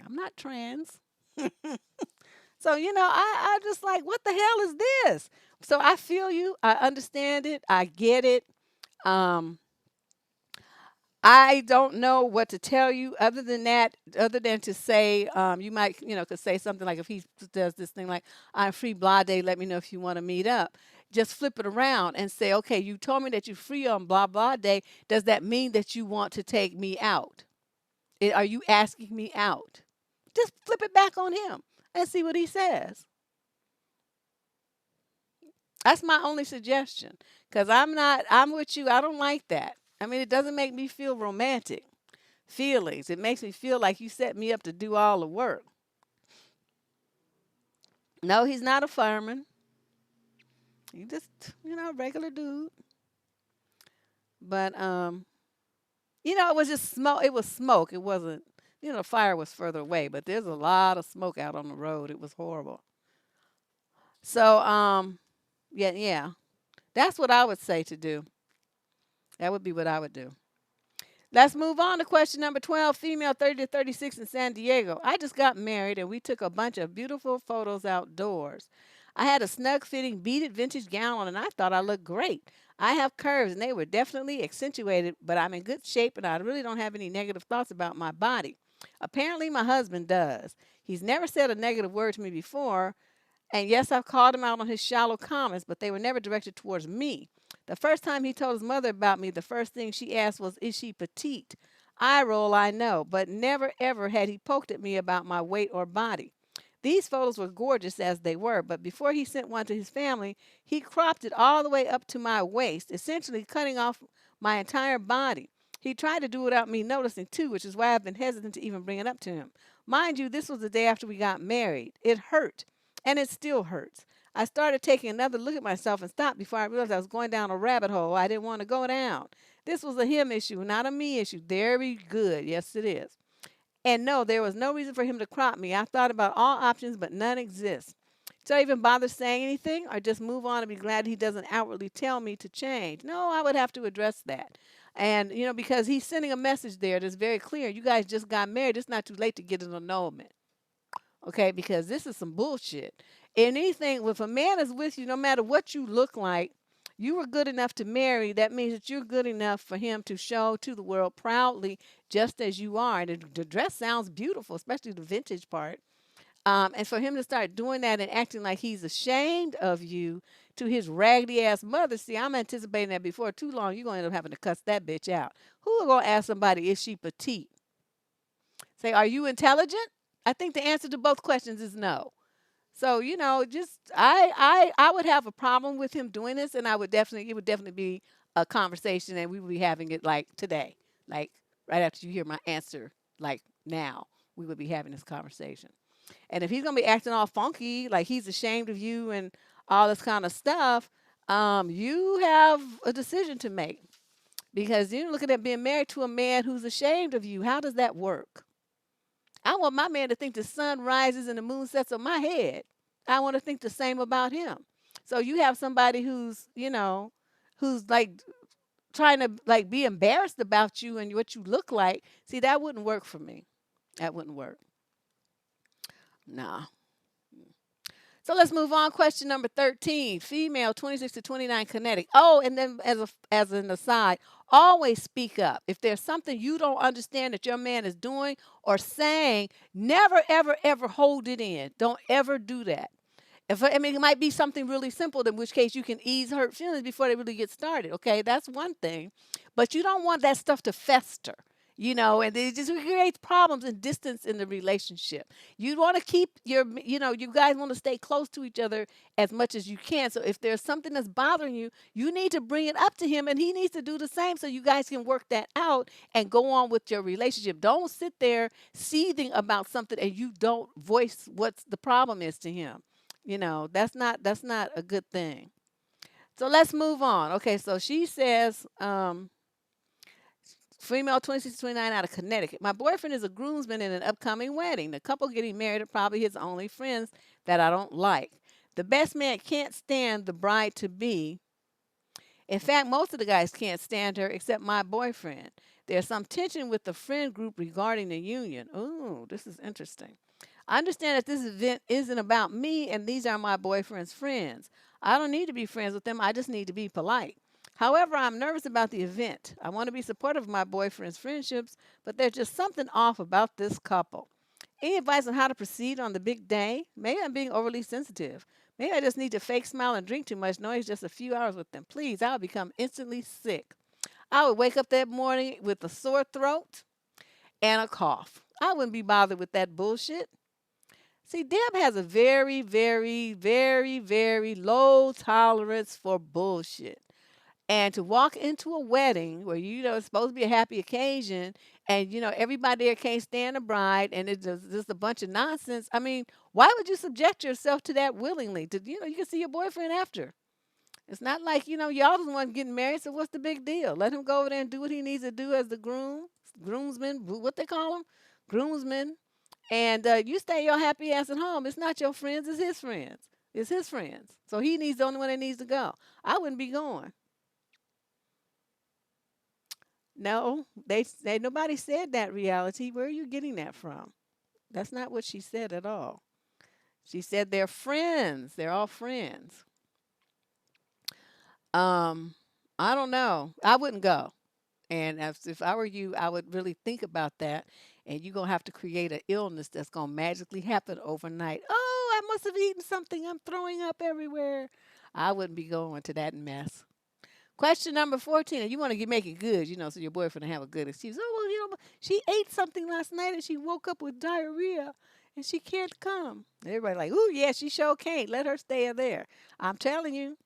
I'm not trans. So I just like, what the hell is this? So I feel you. I understand it. I get it. Um, I don't know what to tell you other than that, other than to say, you might, could say something like if he does this thing like, I'm free blah day, let me know if you want to meet up. Just flip it around and say, okay, you told me that you're free on blah blah day. Does that mean that you want to take me out? Are you asking me out? Just flip it back on him and see what he says. That's my only suggestion. Because I'm with you. I don't like that. I mean, it doesn't make me feel romantic feelings. It makes me feel like you set me up to do all the work. No, he's not a fireman. He just, regular dude. But it was just smoke. It was smoke. It wasn't, the fire was further away, but there's a lot of smoke out on the road. It was horrible. So, yeah, yeah. That's what I would say to do. That would be what I would do. Let's move on to question number 12. Female 30 to 36 in San Diego. I just got married and we took a bunch of beautiful photos outdoors. I had a snug fitting beaded vintage gown on and I thought I looked great. I have curves and they were definitely accentuated, but I'm in good shape and I really don't have any negative thoughts about my body. Apparently, my husband does. He's never said a negative word to me before, and yes, I've called him out on his shallow comments, but they were never directed towards me. The first time he told his mother about me, the first thing she asked was, is she petite? Eye roll, I know, but never ever had he poked at me about my weight or body. These photos were gorgeous as they were, but before he sent one to his family, he cropped it all the way up to my waist, essentially cutting off my entire body. He tried to do it without me noticing too, which is why I've been hesitant to even bring it up to him. Mind you, this was the day after we got married. It hurt, and it still hurts. I started taking another look at myself and stopped before I realized I was going down a rabbit hole I didn't want to go down. This was a him issue, not a me issue. Very good. Yes, it is. And no, there was no reason for him to crop me. I thought about all options, but none exist. So I even bother saying anything or just move on and be glad he doesn't outwardly tell me to change? No, I would have to address that. And, because he's sending a message there that's very clear. You guys just got married. It's not too late to get an annulment. Okay, because this is some bullshit. Anything, if a man is with you, no matter what you look like, you were good enough to marry. That means that you're good enough for him to show to the world proudly, just as you are. And the dress sounds beautiful, especially the vintage part. And for him to start doing that and acting like he's ashamed of you to his raggedy ass mother, see, I'm anticipating that before too long, you're going to end up having to cuss that bitch out. Who are going to ask somebody, is she petite? Say, are you intelligent? I think the answer to both questions is no. So, just I would have a problem with him doing this, and it would definitely be a conversation, and we would be having it like today, like right after you hear my answer, like now, we would be having this conversation. And if he's gonna be acting all funky, like he's ashamed of you and all this kind of stuff, you have a decision to make because you're looking at being married to a man who's ashamed of you. How does that work? I want my man to think the sun rises and the moon sets on my head. I want to think the same about him. So you have somebody who's like trying to like be embarrassed about you and what you look like. See, that wouldn't work for me. That wouldn't work. Nah. So let's move on. Question number 13. Female 26 to 29 kinetic. Oh, and then as an aside, always speak up. If there's something you don't understand that your man is doing or saying, never ever ever hold it in. Don't ever do that. It might be something really simple, in which case you can ease hurt feelings before they really get started. Okay, that's one thing, but you don't want that stuff to fester. And it just creates problems and distance in the relationship. You want to keep you guys want to stay close to each other as much as you can. So if there's something that's bothering you, you need to bring it up to him and he needs to do the same so you guys can work that out and go on with your relationship. Don't sit there seething about something and you don't voice what the problem is to him. That's not a good thing. So let's move on. Okay, so she says, female 26 to 29 out of Connecticut. My boyfriend is a groomsman in an upcoming wedding. The couple getting married are probably his only friends that I don't like. The best man can't stand the bride to be. In fact, most of the guys can't stand her except my boyfriend. There's some tension with the friend group regarding the union. Ooh, this is interesting. I understand that this event isn't about me and these are my boyfriend's friends. I don't need to be friends with them. I just need to be polite. However, I'm nervous about the event. I want to be supportive of my boyfriend's friendships, but there's just something off about this couple. Any advice on how to proceed on the big day? Maybe I'm being overly sensitive. Maybe I just need to fake smile and drink too much, knowing it's just a few hours with them. Please, I would become instantly sick. I would wake up that morning with a sore throat and a cough. I wouldn't be bothered with that bullshit. See, Deb has a very, very, very, very low tolerance for bullshit. And to walk into a wedding where it's supposed to be a happy occasion, and everybody there can't stand the bride, and it's just a bunch of nonsense. I mean, why would you subject yourself to that willingly? You can see your boyfriend after. It's not like y'all the one getting married. So what's the big deal? Let him go over there and do what he needs to do as the groomsman, what they call him, groomsman. And you stay your happy ass at home. It's not your friends. It's his friends. It's his friends. So he needs the only one that needs to go. I wouldn't be going. No, they nobody said that reality. Where are you getting that from? That's not what she said at all. She said they're friends. They're all friends. Um, I don't know. I wouldn't go. And if I were you, I would really think about that. And you're gonna have to create an illness that's gonna magically happen overnight. Oh, I must have eaten something. I'm throwing up everywhere. I wouldn't be going to that mess. Question number 14. And you want to make it good, so your boyfriend will have a good excuse. Oh, well, she ate something last night and she woke up with diarrhea and she can't come. Everybody like, ooh, yeah, she sure can't. Let her stay there. I'm telling you.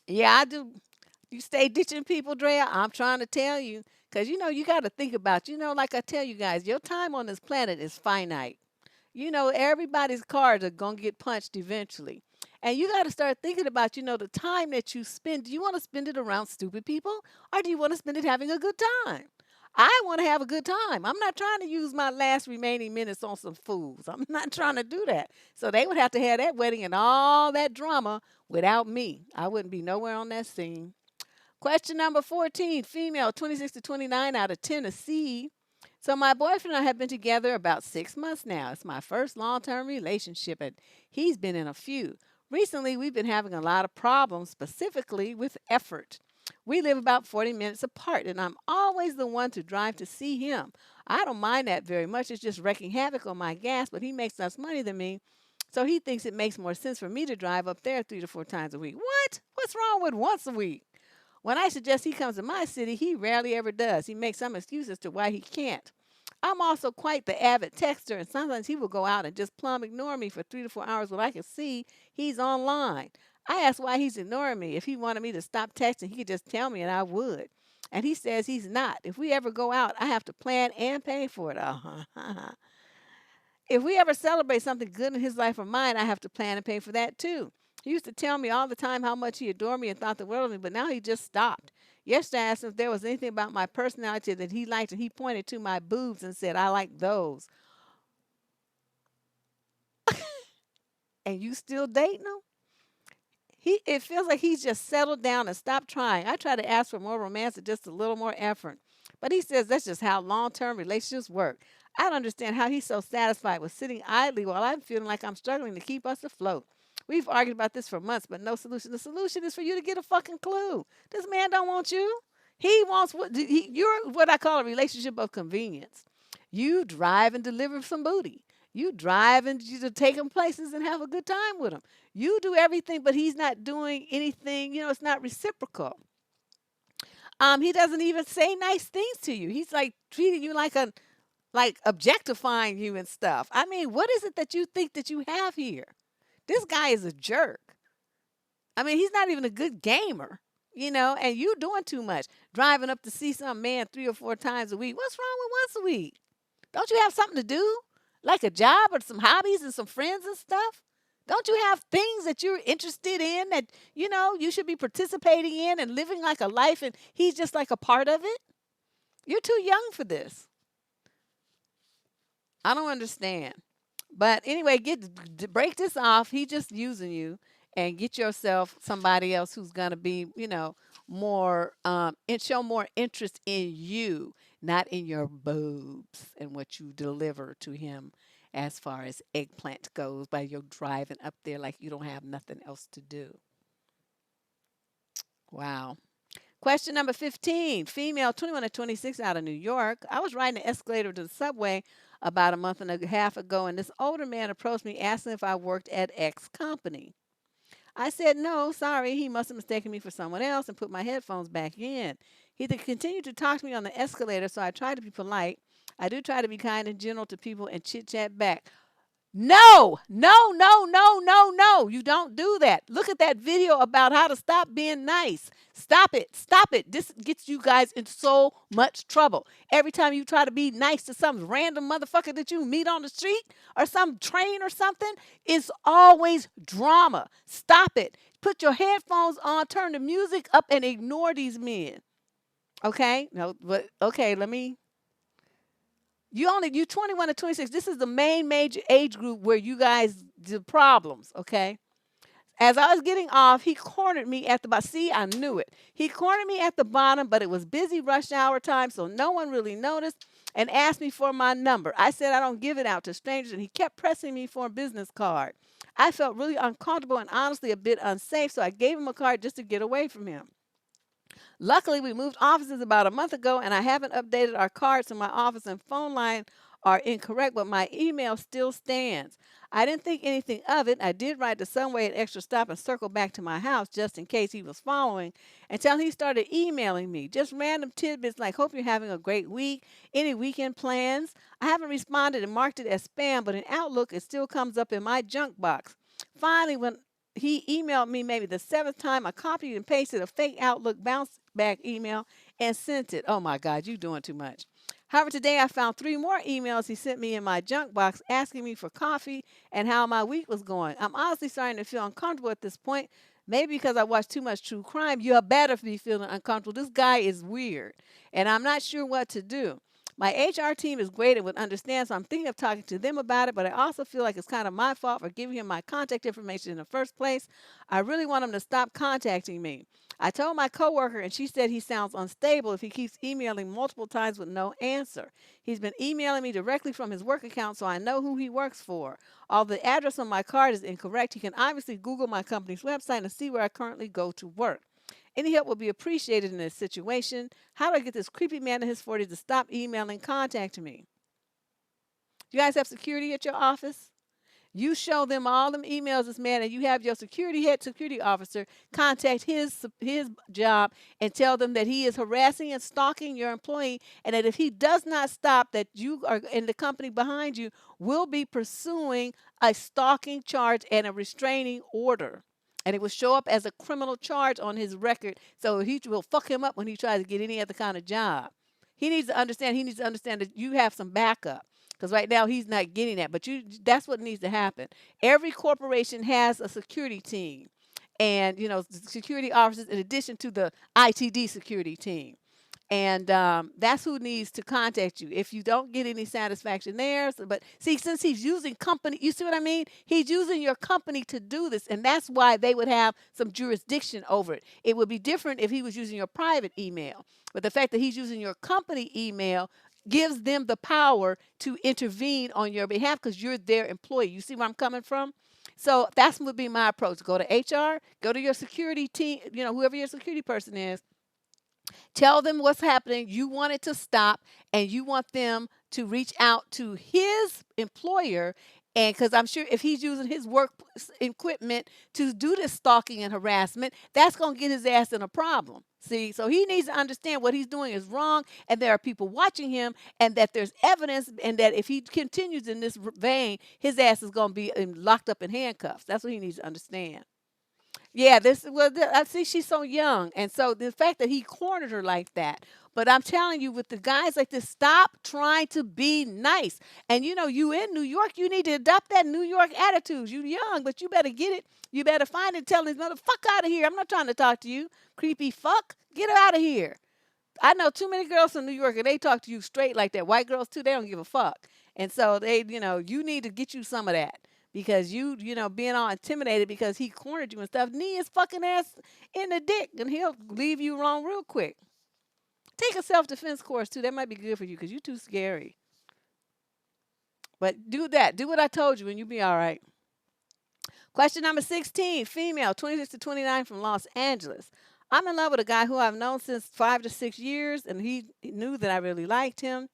Yeah, I do. You stay ditching people, Drea. I'm trying to tell you. Because, you got to think about, like I tell you guys, your time on this planet is finite. Everybody's cards are going to get punched eventually. And you got to start thinking about, the time that you spend. Do you want to spend it around stupid people or do you want to spend it having a good time? I want to have a good time. I'm not trying to use my last remaining minutes on some fools. I'm not trying to do that. So they would have to have that wedding and all that drama without me. I wouldn't be nowhere on that scene. Question number 14, female, 26 to 29 out of Tennessee. So, my boyfriend and I have been together about 6 months now. It's my first long term relationship, and he's been in a few. Recently, we've been having a lot of problems, specifically with effort. We live about 40 minutes apart, and I'm always the one to drive to see him. I don't mind that very much. It's just wrecking havoc on my gas, but he makes less money than me. So he thinks it makes more sense for me to drive up there 3 to 4 times a week. What? What's wrong with once a week? When I suggest he comes to my city, he rarely ever does. He makes some excuse as to why he can't. I'm also quite the avid texter, and sometimes he will go out and just plumb ignore me for 3 to 4 hours when I can see he's online. I ask why he's ignoring me. If he wanted me to stop texting, he could just tell me and I would. And he says he's not. If we ever go out, I have to plan and pay for it. Uh-huh. If we ever celebrate something good in his life or mine, I have to plan and pay for that too. He used to tell me all the time how much he adored me and thought the world of me, but now he just stopped. Yesterday, I asked him if there was anything about my personality that he liked, and he pointed to my boobs and said, I like those. And you still dating him? It feels like he's just settled down and stopped trying. I try to ask for more romance and just a little more effort. But he says that's just how long-term relationships work. I don't understand how he's so satisfied with sitting idly while I'm feeling like I'm struggling to keep us afloat. We've argued about this for months, but no solution. The solution is for you to get a fucking clue. This man don't want you. He wants you're what I call a relationship of convenience. You drive and deliver some booty. You drive and you to take him places and have a good time with him. You do everything, but he's not doing anything. It's not reciprocal. He doesn't even say nice things to you. He's like treating you like objectifying you and stuff. I mean, what is it that you think that you have here? This guy is a jerk. I mean, he's not even a good gamer, and you doing too much. Driving up to see some man 3 or 4 times a week. What's wrong with once a week? Don't you have something to do? Like a job or some hobbies and some friends and stuff? Don't you have things that you're interested in that, you should be participating in and living like a life and he's just like a part of it? You're too young for this. I don't understand. But anyway, break this off. He just using you and get yourself somebody else who's gonna be, more and show more interest in you, not in your boobs and what you deliver to him as far as eggplant goes by your driving up there like you don't have nothing else to do. Wow. Question number 15. Female, 21 to 26, out of New York. I was riding the escalator to the subway about a month and a half ago, and this older man approached me asking if I worked at X company. I said, no, sorry. He must have mistaken me for someone else and put my headphones back in. He continued to talk to me on the escalator, so I tried to be polite. I do try to be kind and gentle to people and chit chat back. No, no, no, no, no, no. You don't do that. Look at that video about how to stop being nice. Stop it. Stop it. This gets you guys in so much trouble. Every time you try to be nice to some random motherfucker that you meet on the street or some train or something, it's always drama. Stop it. Put your headphones on, turn the music up, and ignore these men. Okay? No, but okay, you 21 to 26. This is the main major age group where you guys the problems, okay? As I was getting off, he cornered me at the bottom. See, I knew it. He cornered me at the bottom, but it was busy rush hour time, so no one really noticed and asked me for my number. I said I don't give it out to strangers, and he kept pressing me for a business card. I felt really uncomfortable and honestly a bit unsafe, so I gave him a card just to get away from him. Luckily, we moved offices about a month ago, and I haven't updated our cards in my office and phone line are incorrect, but my email still stands. I didn't think anything of it. I did ride the subway an extra stop and circle back to my house just in case he was following until he started emailing me. Just random tidbits like, hope you're having a great week. Any weekend plans? I haven't responded and marked it as spam, but in Outlook, it still comes up in my junk box. Finally, when he emailed me maybe the seventh time, I copied and pasted a fake Outlook bounce back email and sent it. Oh my God, you doing too much. However, today I found three more emails he sent me in my junk box asking me for coffee and how my week was going. I'm honestly starting to feel uncomfortable at this point. Maybe because I watch too much true crime. You're better be feeling uncomfortable. This guy is weird, and I'm not sure what to do. My HR team is great and would understand, so I'm thinking of talking to them about it, but I also feel like it's kind of my fault for giving him my contact information in the first place. I really want him to stop contacting me. I told my coworker, and she said he sounds unstable if he keeps emailing multiple times with no answer. He's been emailing me directly from his work account, so I know who he works for. Although the address on my card is incorrect, he can obviously Google my company's website and see where I currently go to work. Any help would be appreciated in this situation. How do I get this creepy man in his 40s to stop emailing, contacting me? Do you guys have security at your office? You show them all them emails, this man, and you have your security officer contact his job and tell them that he is harassing and stalking your employee, and that if he does not stop, that you are in the company behind you will be pursuing a stalking charge and a restraining order. And it will show up as a criminal charge on his record, so he will fuck him up when he tries to get any other kind of job. He needs to understand that you have some backup. Because right now he's not getting that, but that's what needs to happen. Every corporation has a security team, and security officers in addition to the ITD security team, and that's who needs to contact you if you don't get any satisfaction there. So, but see, since he's using company, you see what I mean? He's using your company to do this, and that's why they would have some jurisdiction over it. It would be different if he was using your private email, but the fact that he's using your company email gives them the power to intervene on your behalf because you're their employee. You see where I'm coming from? So that's would be my approach. Go to HR, go to your security team, whoever your security person is, tell them what's happening. You want it to stop, and you want them to reach out to his employer. And because I'm sure if he's using his work equipment to do this stalking and harassment, that's going to get his ass in a problem. See, so he needs to understand what he's doing is wrong, and there are people watching him, and that there's evidence, and that if he continues in this vein, his ass is going to be locked up in handcuffs. That's what he needs to understand. Yeah, I see she's so young, and so the fact that he cornered her like that. But I'm telling you, with the guys like this, stop trying to be nice. And you in New York, you need to adopt that New York attitude. You young, but you better get it. You better find it. And tell this motherfucker out of here. I'm not trying to talk to you, creepy fuck. Get her out of here. I know too many girls from New York, and they talk to you straight like that. White girls too, they don't give a fuck. And so you need to get you some of that because being all intimidated because he cornered you and stuff, knee his fucking ass in the dick, and he'll leave you alone real quick. Take a self-defense course too. That might be good for you because you're too scary. But do that. Do what I told you, and you'll be all right. Question number 16, female, 26 to 29 from Los Angeles. I'm in love with a guy who I've known since 5 to 6 years, and he knew that I really liked him.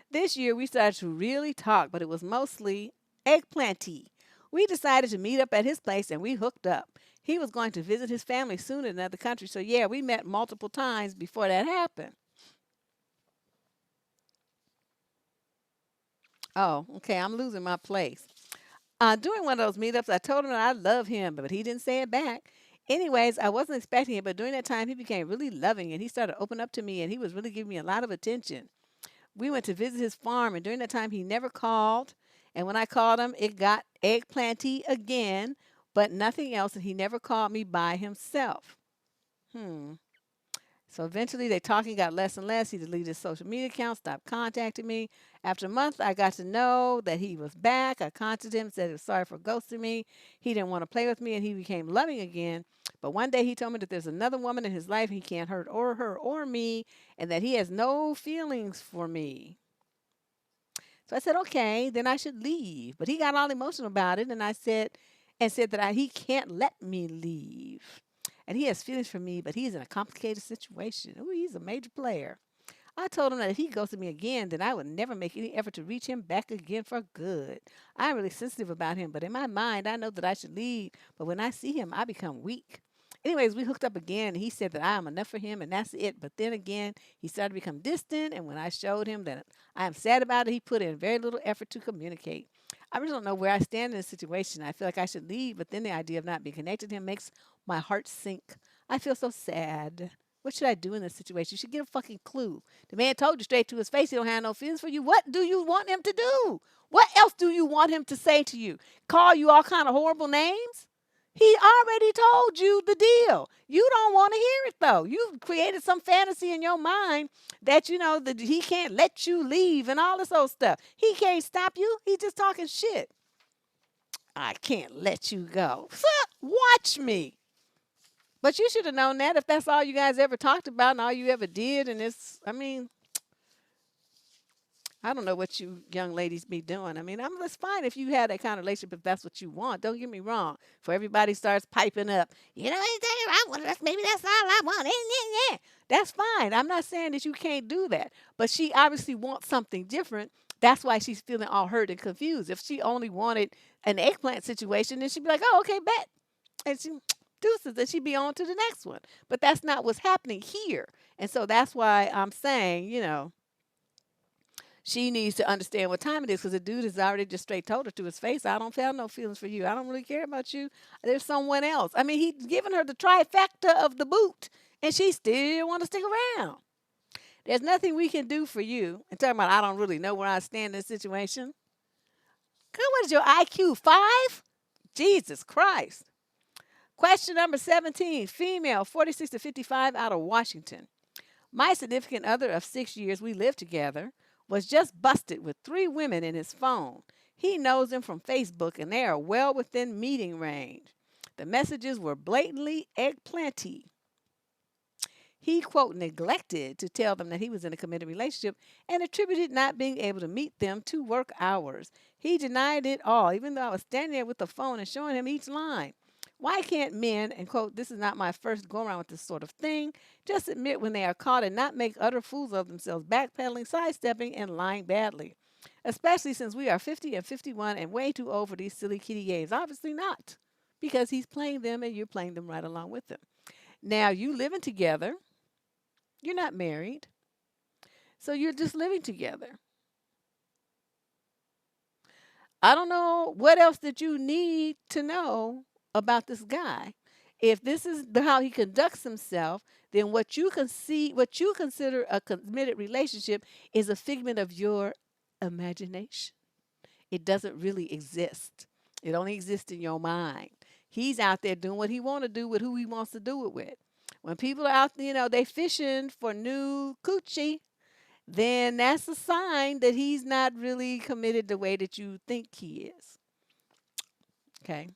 This year, we started to really talk, but it was mostly eggplanty. We decided to meet up at his place, and we hooked up. He was going to visit his family soon in another country, so yeah, we met multiple times before that happened. Oh, okay, I'm losing my place. During one of those meetups, I told him that I love him, but he didn't say it back. Anyways, I wasn't expecting it, but during that time, he became really loving and he started to open up to me and he was really giving me a lot of attention. We went to visit his farm, and during that time, he never called. And when I called him, it got eggplanty again, but nothing else, and he never called me by himself. Hmm. So eventually, they talking got less and less. He deleted his social media account, stopped contacting me. After a month, I got to know that he was back. I contacted him, said he was sorry for ghosting me. He didn't want to play with me, and he became loving again. But one day, he told me that there's another woman in his life he can't hurt or her or me, and that he has no feelings for me. So I said, okay, then I should leave. But he got all emotional about it, and said that he can't let me leave. And he has feelings for me, but he's in a complicated situation. Ooh, he's a major player. I told him that if he ghosted me again, then I would never make any effort to reach him back again for good. I'm really sensitive about him, but in my mind, I know that I should leave. But when I see him, I become weak. Anyways, we hooked up again, and he said that I am enough for him, and that's it. But then again, he started to become distant, and when I showed him that I am sad about it, he put in very little effort to communicate. I really don't know where I stand in this situation. I feel like I should leave, but then the idea of not being connected to him makes my heart sink. I feel so sad. What should I do in this situation? You should get a fucking clue. The man told you straight to his face he don't have no feelings for you. What do you want him to do? What else do you want him to say to you? Call you all kind of horrible names? He already told you the deal. You don't want to hear it though. You've created some fantasy in your mind that you know that he can't let you leave and all this old stuff. He can't stop you. He's just talking shit. I can't let you go. Watch me. But you should have known that if that's all you guys ever talked about and all you ever did. And I mean, I don't know what you young ladies be doing. I mean, it's fine if you have that kind of relationship if that's what you want. Don't get me wrong. For everybody starts piping up, you know, anything I want, maybe that's all I want. Yeah. That's fine. I'm not saying that you can't do that. But she obviously wants something different. That's why she's feeling all hurt and confused. If she only wanted an eggplant situation, then she'd be like, oh, okay, bet. And she deuces, and she'd be on to the next one. But that's not what's happening here. And so that's why I'm saying, she needs to understand what time it is because the dude has already just straight told her to his face, I don't have no feelings for you. I don't really care about you. There's someone else. I mean, he's given her the trifecta of the boot, and she still want to stick around. There's nothing we can do for you. And talking about, I don't really know where I stand in this situation. Come, what is your IQ? 5? Jesus Christ. Question number 17. Female, 46 to 55, out of Washington. My significant other of 6 years we lived together was just busted with 3 women in his phone. He knows them from Facebook and they are well within meeting range. The messages were blatantly eggplanty. He, quote, neglected to tell them that he was in a committed relationship and attributed not being able to meet them to work hours. He denied it all, even though I was standing there with the phone and showing him each line. Why can't men, and quote, this is not my first go around with this sort of thing, just admit when they are caught and not make utter fools of themselves, backpedaling, sidestepping, and lying badly? Especially since we are 50 and 51 and way too old for these silly kitty games. Obviously not, because he's playing them and you're playing them right along with him. Now, you living together, you're not married, so you're just living together. I don't know what else that you need to know about this guy. If this is how he conducts himself, then what you consider a committed relationship is a figment of your imagination. It doesn't really exist. It only exists in your mind. He's out there doing what he want to do with who he wants to do it with. When people are out, they fishing for new coochie, then that's a sign that he's not really committed the way that you think he is. Okay.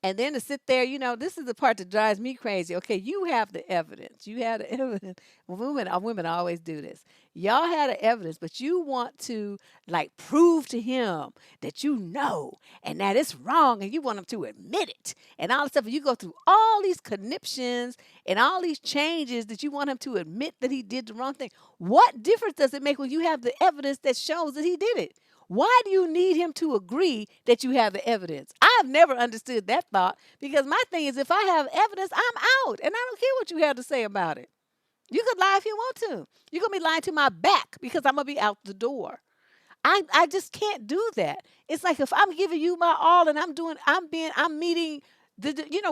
And then to sit there, this is the part that drives me crazy. Okay, you have the evidence. You have the evidence. Women always do this. Y'all had the evidence, but you want to like prove to him that you know and that it's wrong, and you want him to admit it and all this stuff. And you go through all these conniptions and all these changes that you want him to admit that he did the wrong thing. What difference does it make when you have the evidence that shows that he did it? Why do you need him to agree that you have the evidence? I've never understood that thought, because my thing is, if I have evidence, I'm out and I don't care what you have to say about it. You could lie if you want to. You're going to be lying to my back because I'm going to be out the door. I just can't do that. It's like if I'm giving you my all and I'm meeting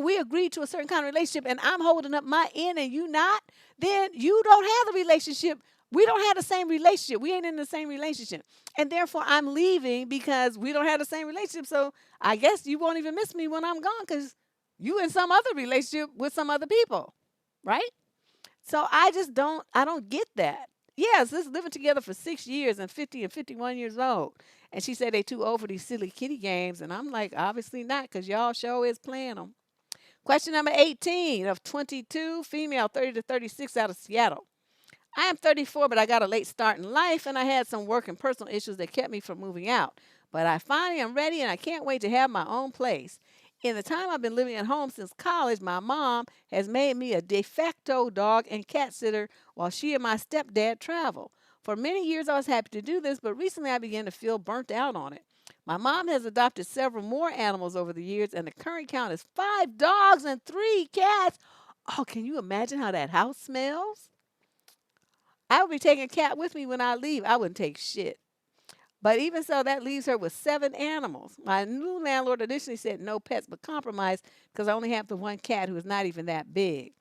we agreed to a certain kind of relationship and I'm holding up my end and you not, then you don't have the relationship. We don't have the same relationship. We ain't in the same relationship. And therefore I'm leaving because we don't have the same relationship. So I guess you won't even miss me when I'm gone because you in some other relationship with some other people. Right? So I don't get that. Yes, this living together for 6 years and 50 and 51 years old. And she said they too old for these silly kitty games. And I'm like, obviously not, because y'all show is playing them. Question number 18 of 22, female, 30 to 36, out of Seattle. I am 34, but I got a late start in life, and I had some work and personal issues that kept me from moving out. But I finally am ready, and I can't wait to have my own place. In the time I've been living at home since college, my mom has made me a de facto dog and cat sitter while she and my stepdad travel. For many years, I was happy to do this, but recently I began to feel burnt out on it. My mom has adopted several more animals over the years, and the current count is 5 dogs and 3 cats. Oh, can you imagine how that house smells? I would be taking a cat with me when I leave. I wouldn't take shit. But even so, that leaves her with 7 animals. My new landlord initially said no pets, but compromised because I only have the one cat who is not even that big.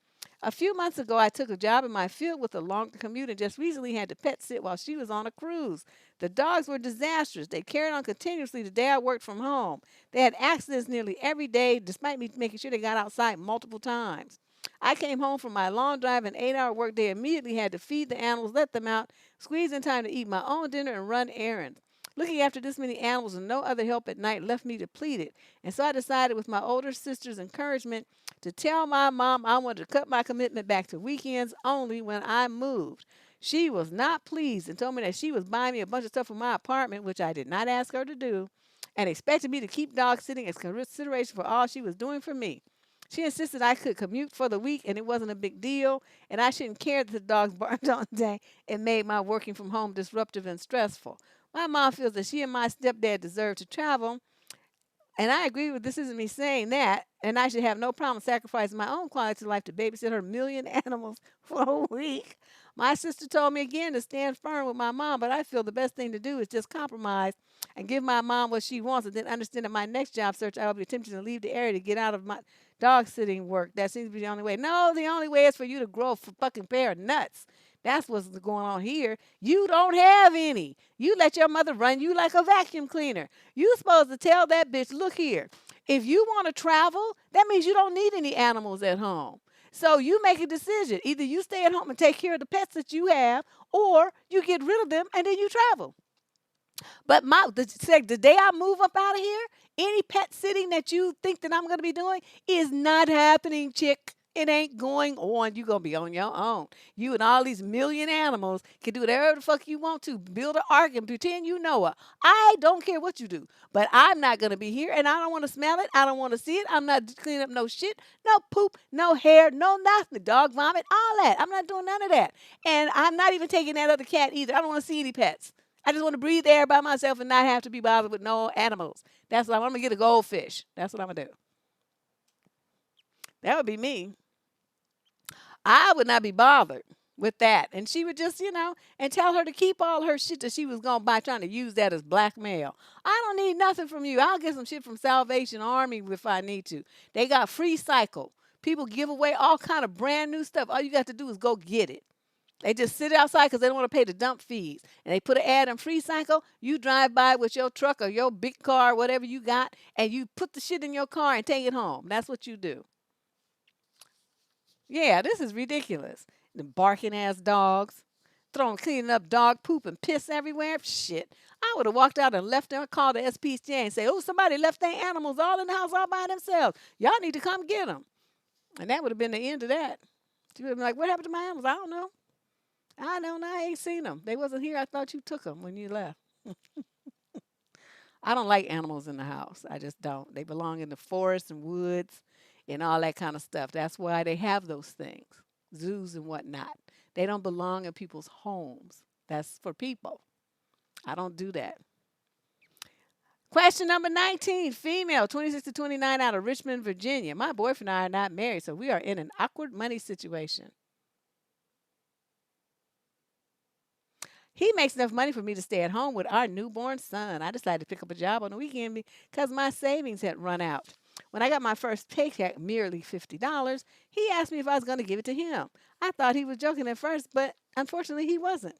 A few months ago, I took a job in my field with a longer commute and just recently had to pet sit while she was on a cruise. The dogs were disastrous. They carried on continuously the day I worked from home. They had accidents nearly every day, despite me making sure they got outside multiple times. I came home from my long drive and 8-hour workday, immediately had to feed the animals, let them out, squeeze in time to eat my own dinner, and run errands. Looking after this many animals and no other help at night left me depleted. And so I decided, with my older sister's encouragement, to tell my mom I wanted to cut my commitment back to weekends only when I moved. She was not pleased and told me that she was buying me a bunch of stuff for my apartment, which I did not ask her to do, and expected me to keep dog sitting as consideration for all she was doing for me. She insisted I could commute for the week and it wasn't a big deal, and I shouldn't care that the dogs barked all day and made my working from home disruptive and stressful. My mom feels that she and my stepdad deserve to travel, and I agree with this. Isn't me saying that, and I should have no problem sacrificing my own quality of life to babysit her million animals for a week. My sister told me again to stand firm with my mom, but I feel the best thing to do is just compromise and give my mom what she wants, and then understand that my next job search I will be tempted to leave the area to get out of my dog sitting work. That seems to be the only way. No, the only way is for you to grow a fucking pair of nuts. That's what's going on here. You don't have any. You let your mother run you like a vacuum cleaner. You supposed to tell that bitch, look here, if you want to travel, that means you don't need any animals at home. So you make a decision. Either you stay at home and take care of the pets that you have, or you get rid of them and then you travel. But the day I move up out of here, any pet sitting that you think that I'm going to be doing is not happening, chick. It ain't going on. You're going to be on your own. You and all these million animals can do whatever the fuck you want to. Build an ark and pretend you know her. I don't care what you do. But I'm not going to be here, and I don't want to smell it. I don't want to see it. I'm not cleaning up no shit, no poop, no hair, no nothing. Dog vomit, all that. I'm not doing none of that. And I'm not even taking that other cat either. I don't want to see any pets. I just want to breathe air by myself and not have to be bothered with no animals. That's what I'm going to get, a goldfish. That's what I'm going to do. That would be me. I would not be bothered with that. And she would just, and tell her to keep all her shit that she was going to buy, trying to use that as blackmail. I don't need nothing from you. I'll get some shit from Salvation Army if I need to. They got free cycle. People give away all kind of brand new stuff. All you got to do is go get it. They just sit outside because they don't want to pay the dump fees. And they put an ad in Free Cycle. You drive by with your truck or your big car, whatever you got, and you put the shit in your car and take it home. That's what you do. Yeah, this is ridiculous. The barking ass dogs. throwing, cleaning up dog poop and piss everywhere. Shit. I would have walked out and left them, called the SPCA and say, oh, somebody left their animals all in the house all by themselves. Y'all need to come get them. And that would have been the end of that. She would have been like, what happened to my animals? I don't know. I don't know. I ain't seen them. They wasn't here. I thought you took them when you left. I don't like animals in the house. I just don't. They belong in the forest and woods and all that kind of stuff. That's why they have those things, zoos and whatnot. They don't belong in people's homes. That's for people. I don't do that. Question number 19, female, 26 to 29, out of Richmond, Virginia. My boyfriend and I are not married, so we are in an awkward money situation. He makes enough money for me to stay at home with our newborn son. I decided to pick up a job on the weekend because my savings had run out. When I got my first paycheck, merely $50, he asked me if I was going to give it to him. I thought he was joking at first, but unfortunately he wasn't.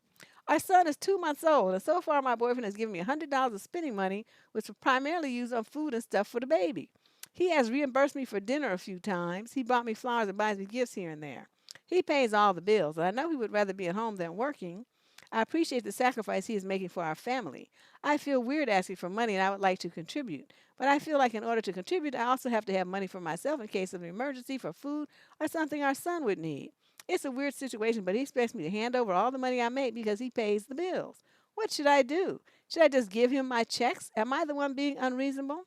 Our son is 2 months old, and so far my boyfriend has given me $100 of spending money, which will primarily use on food and stuff for the baby. He has reimbursed me for dinner a few times. He bought me flowers and buys me gifts here and there. He pays all the bills, and I know he would rather be at home than working. I appreciate the sacrifice he is making for our family. I feel weird asking for money and I would like to contribute. But I feel like in order to contribute, I also have to have money for myself in case of an emergency, for food, or something our son would need. It's a weird situation, but he expects me to hand over all the money I make because he pays the bills. What should I do? Should I just give him my checks? Am I the one being unreasonable?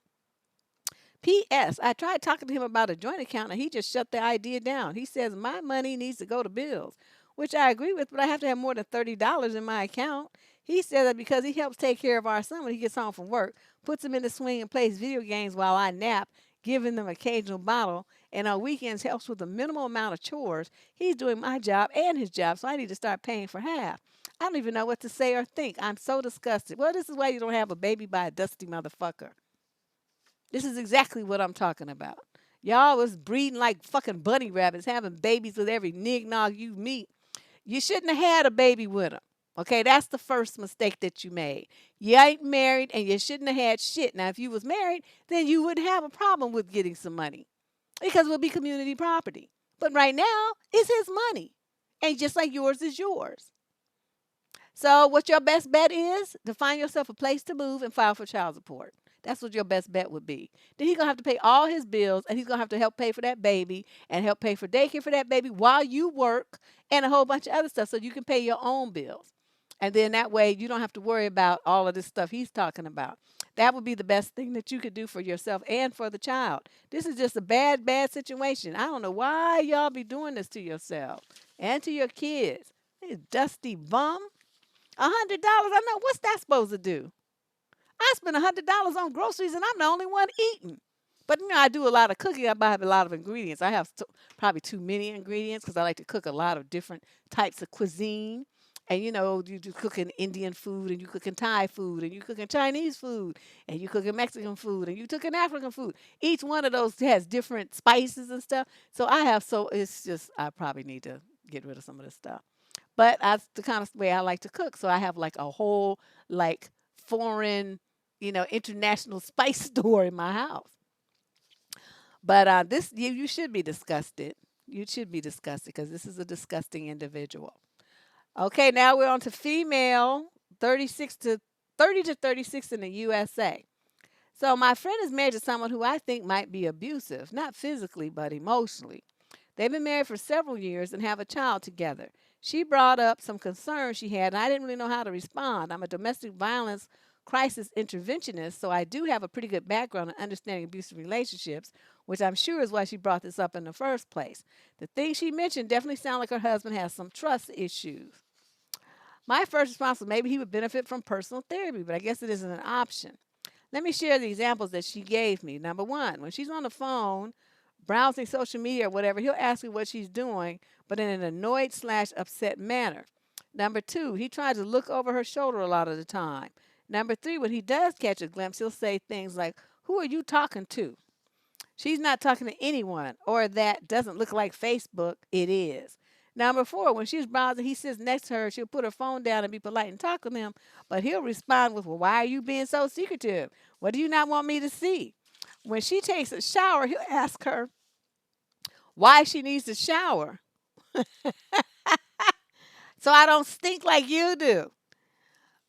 P.S. I tried talking to him about a joint account and he just shut the idea down. He says my money needs to go to bills, which I agree with, but I have to have more than $30 in my account. He said that because he helps take care of our son when he gets home from work, puts him in the swing and plays video games while I nap, giving them occasional bottle, and on weekends helps with a minimal amount of chores. He's doing my job and his job, so I need to start paying for half. I don't even know what to say or think. I'm so disgusted. Well, this is why you don't have a baby by a dusty motherfucker. This is exactly what I'm talking about. Y'all was breeding like fucking bunny rabbits, having babies with every nignog you meet. You shouldn't have had a baby with him. Okay, that's the first mistake that you made. You ain't married and you shouldn't have had shit. Now, if you was married, then you wouldn't have a problem with getting some money because it would be community property. But right now, it's his money. And just like yours is yours. So, what your best bet is to find yourself a place to move and file for child support. That's what your best bet would be. Then he's gonna have to pay all his bills, and he's gonna have to help pay for that baby and help pay for daycare for that baby while you work and a whole bunch of other stuff, so you can pay your own bills. And then that way you don't have to worry about all of this stuff he's talking about. That would be the best thing that you could do for yourself and for the child. This is just a bad, bad situation. I don't know why y'all be doing this to yourself and to your kids. You dusty bum. $100. I know what's that supposed to do? I spend $100 on groceries and I'm the only one eating. But I do a lot of cooking. I buy a lot of ingredients. I have probably too many ingredients because I like to cook a lot of different types of cuisine. And you do cooking Indian food, and you cooking Thai food, and you cooking Chinese food, and you cooking Mexican food, and you cooking African food. Each one of those has different spices and stuff. So it's just I probably need to get rid of some of this stuff. But that's the kind of way I like to cook. So I have like a whole like foreign, international spice store in my house. But this you should be disgusted. You should be disgusted because this is a disgusting individual. Okay, now we're on to female 36 to 30 to 36 in the USA. So my friend is married to someone who I think might be abusive, not physically, but emotionally. They've been married for several years and have a child together. She brought up some concerns she had, and I didn't really know how to respond. I'm a domestic violence crisis interventionist, so I do have a pretty good background in understanding abusive relationships, which I'm sure is why she brought this up in the first place. The things she mentioned definitely sound like her husband has some trust issues. My first response was maybe he would benefit from personal therapy, but I guess it isn't an option. Let me share the examples that she gave me. Number one, when she's on the phone, browsing social media or whatever, he'll ask her what she's doing, but in an annoyed/upset manner. Number two, he tries to look over her shoulder a lot of the time. Number three, when he does catch a glimpse, he'll say things like, "Who are you talking to?" She's not talking to anyone, or that doesn't look like Facebook. It is. Number four, when she's browsing, he sits next to her. She'll put her phone down and be polite and talk to him, but he'll respond with, "Well, why are you being so secretive? What do you not want me to see?" When she takes a shower, he'll ask her why she needs to shower. so I don't stink like you do.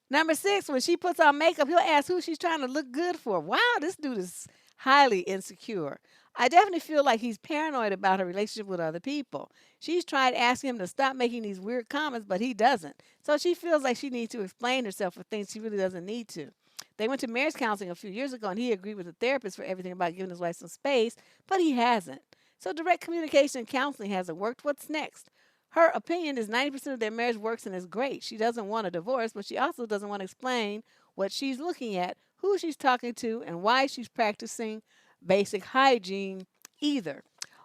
Number six, when she puts on makeup, he'll ask who she's trying to look good for. Wow, this dude is highly insecure. I definitely feel like he's paranoid about her relationship with other people. She's tried asking him to stop making these weird comments, but he doesn't. So she feels like she needs to explain herself for things she really doesn't need to. They went to marriage counseling a few years ago, and he agreed with the therapist for everything about giving his wife some space, but he hasn't. So direct communication and counseling hasn't worked. What's next? Her opinion is 90% of their marriage works and is great. She doesn't want a divorce, but she also doesn't want to explain what she's looking at, who she's talking to, and why she's practicing basic hygiene either.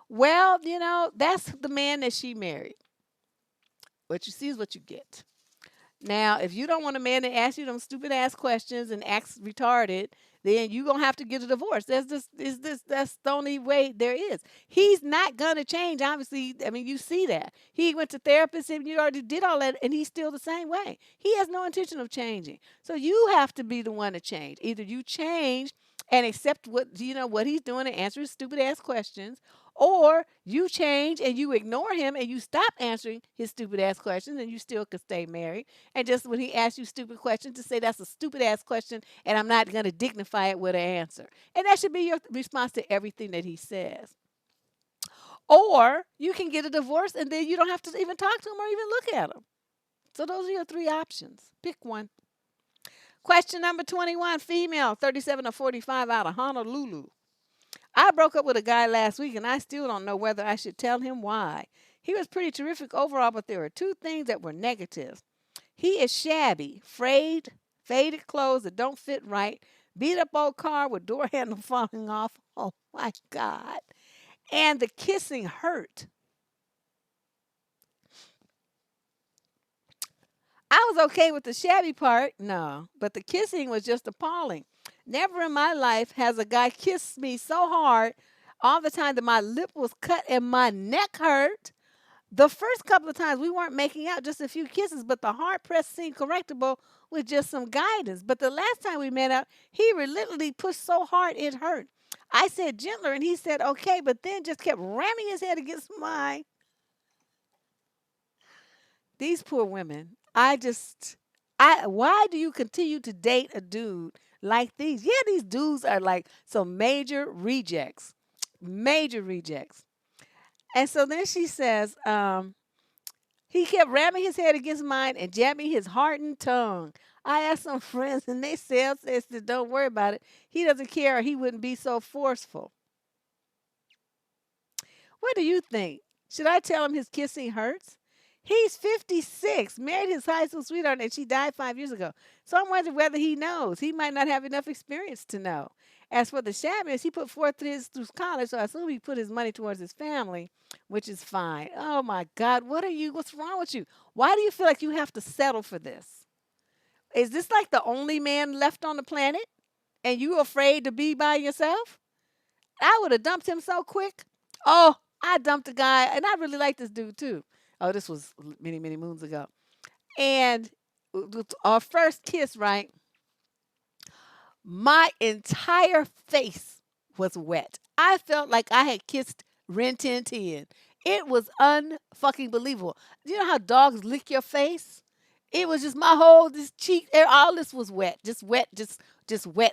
Well, that's the man that she married. What you see is what you get. Now, if you don't want a man to ask you them stupid ass questions and acts retarded, then you gonna have to get a divorce. That's the only way there is. He's not gonna change. Obviously, I mean you see that. He went to therapists and you already did all that and he's still the same way. He has no intention of changing. So you have to be the one to change. Either you change and accept what he's doing and answer his stupid ass questions, or you change and you ignore him and you stop answering his stupid ass questions and you still could stay married. And just when he asks you stupid questions, to say that's a stupid ass question and I'm not going to dignify it with an answer. And that should be your response to everything that he says. Or you can get a divorce and then you don't have to even talk to him or even look at him. So those are your three options. Pick one. Question number 21, female, 37 or 45, out of Honolulu. I broke up with a guy last week and I still don't know whether I should tell him why. He was pretty terrific overall, but there were two things that were negative. He is shabby, frayed, faded clothes that don't fit right, beat up old car with door handle falling off. Oh my God. And the kissing hurt. I was okay with the shabby part, no, but the kissing was just appalling. Never in my life has a guy kissed me so hard all the time that my lip was cut and my neck hurt. The first couple of times we weren't making out, just a few kisses, but the hard press seemed correctable with just some guidance. But the last time we met up, he relentlessly pushed so hard it hurt. I said gentler and he said okay, but then just kept ramming his head against mine. These poor women. Why do you continue to date a dude like these? Yeah, these dudes are like some major rejects. Major rejects. And so then she says, he kept ramming his head against mine and jabbing his hardened tongue. I asked some friends and they said, don't worry about it. He doesn't care or he wouldn't be so forceful. What do you think? Should I tell him his kissing hurts? He's 56, married his high school sweetheart, and she died 5 years ago. So I'm wondering whether he knows. He might not have enough experience to know. As for the shabbiness, he put forth through college, so I assume he put his money towards his family, which is fine. Oh my God, what's wrong with you? Why do you feel like you have to settle for this? Is this like the only man left on the planet? And you afraid to be by yourself? I would have dumped him so quick. Oh, I dumped a guy, and I really like this dude too. Oh, this was many, many moons ago. And our first kiss, right? My entire face was wet. I felt like I had kissed Rin Tin Tin. It was unfucking believable. You know how dogs lick your face? It was just my whole this cheek, all this was wet, just wet.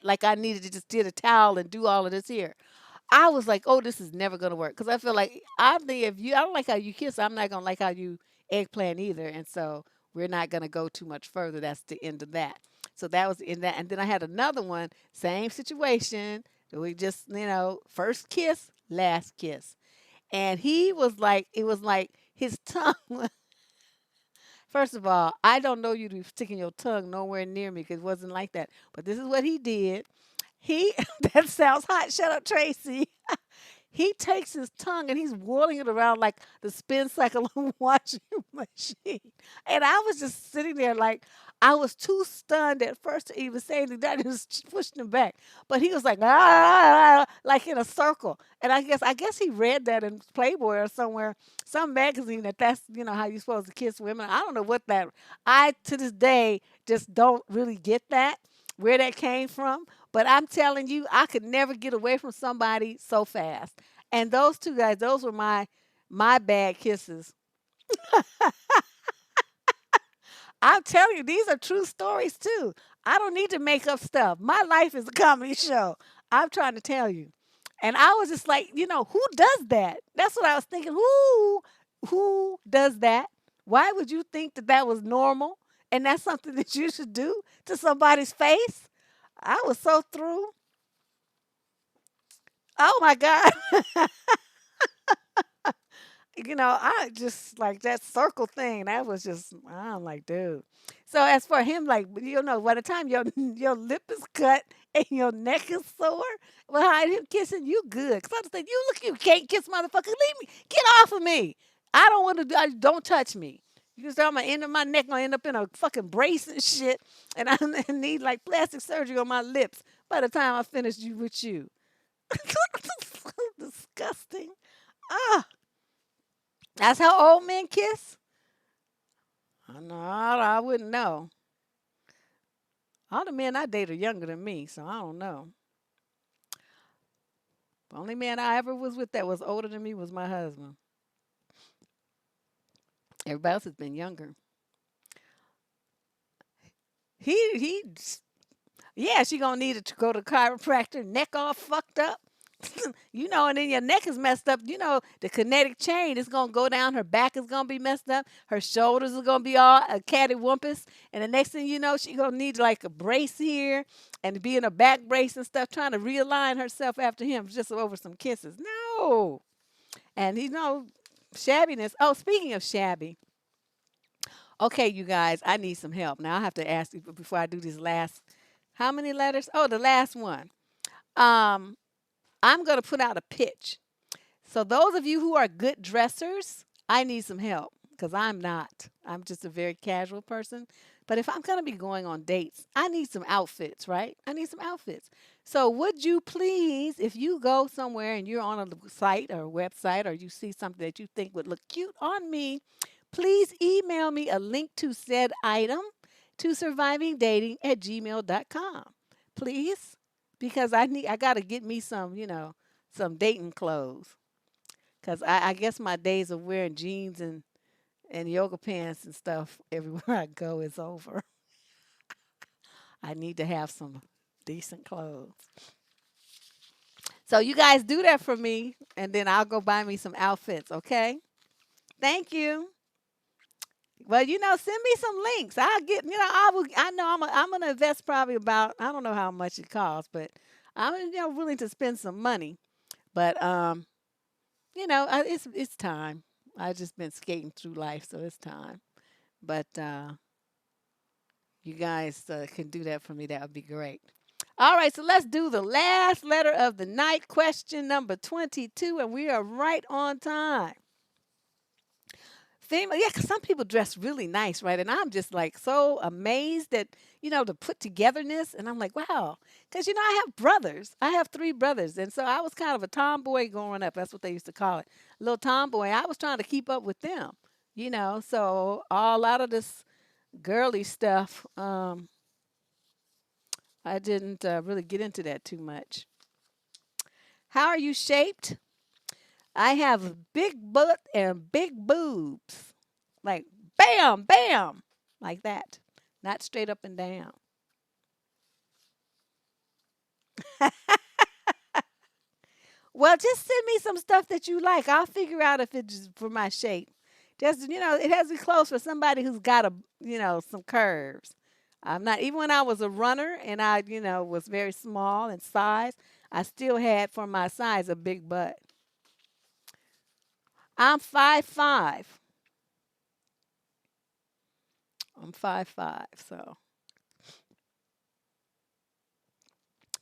Like I needed to just get a towel and do all of this here. I was like, oh, this is never gonna work because I feel like I think I don't like how you kiss, I'm not gonna like how you eggplant either, and so we're not gonna go too much further. That's the end of that. So that was in that, and then I had another one, same situation. We just first kiss, last kiss, and he was like, it was like his tongue. First of all, I don't know you to be sticking your tongue nowhere near me because it wasn't like that. But this is what he did. He that sounds hot. Shut up, Tracy. He takes his tongue and he's whirling it around like the spin cycle on a washing machine. And I was just sitting there like I was too stunned at first to even say anything. I just pushed him back. But he was like like in a circle. And I guess he read that in Playboy or somewhere, some magazine that's how you're supposed to kiss women. I don't know what that I to this day just don't really get that, where that came from. But I'm telling you, I could never get away from somebody so fast. And those two guys, those were my bad kisses. I'm telling you, these are true stories too. I don't need to make up stuff. My life is a comedy show. I'm trying to tell you. And I was just like, who does that? That's what I was thinking. Who does that? Why would you think that that was normal? And that's something that you should do to somebody's face? I was so through. Oh my God. I just like that circle thing. That was just, I'm like, dude. So as for him, like, by the time your your lip is cut and your neck is sore, behind him kissing you, good. Cause I was like, you can't kiss, motherfucker. Leave me, get off of me. I don't want to. Don't touch me. You say I'm gonna end up my neck gonna end up in a fucking brace and shit, and I need like plastic surgery on my lips by the time I finish you with you. So disgusting. Ah. That's how old men kiss? No, I wouldn't know. All the men I date are younger than me, so I don't know. The only man I ever was with that was older than me was my husband. Everybody else has been younger. He, yeah, she gonna need to go to chiropractor, neck all fucked up. And then your neck is messed up. The kinetic chain is gonna go down. Her back is gonna be messed up. Her shoulders are gonna be all a cattywampus. And the next thing you know, she gonna need like a brace here and be in a back brace and stuff, trying to realign herself after him just over some kisses. No. And shabbiness. Oh, speaking of shabby, okay, you guys, I need some help. Now I have to ask you before I do this last. How many letters? Oh, the last one. Um, I'm gonna put out a pitch. So those of you who are good dressers, I need some help because I'm not. I'm just a very casual person. But if I'm going to be going on dates, I need some outfits, right? I need some outfits. So would you please, if you go somewhere and you're on a site or a website or you see something that you think would look cute on me, please email me a link to said item to survivingdating@gmail.com. Please, because I got to get me some dating clothes. Cause I guess my days of wearing jeans and yoga pants and stuff everywhere I go is over. I need to have some decent clothes. So you guys do that for me, and then I'll go buy me some outfits. Okay? Thank you. Well, send me some links. I'll get. I will. I know I'm gonna invest probably about. I don't know how much it costs, but I'm willing to spend some money. But it's time. I've just been skating through life, so it's time. But you guys can do that for me. That would be great. All right, so let's do the last letter of the night, question number 22, and we are right on time. Female, yeah, 'cause some people dress really nice, right? And I'm just like so amazed at, the put togetherness. And I'm like, wow. Because, I have brothers. I have three brothers. And so I was kind of a tomboy growing up. That's what they used to call it. A little tomboy. I was trying to keep up with them, So a lot of this girly stuff, I didn't really get into that too much. How are you shaped? I have a big butt and big boobs. Like bam, bam, like that. Not straight up and down. Well, just send me some stuff that you like. I'll figure out if it's for my shape. Just, it has to be close for somebody who's got some curves. I'm not, even when I was a runner and I, was very small in size, I still had for my size a big butt. I'm 5'5". I'm 5'5", so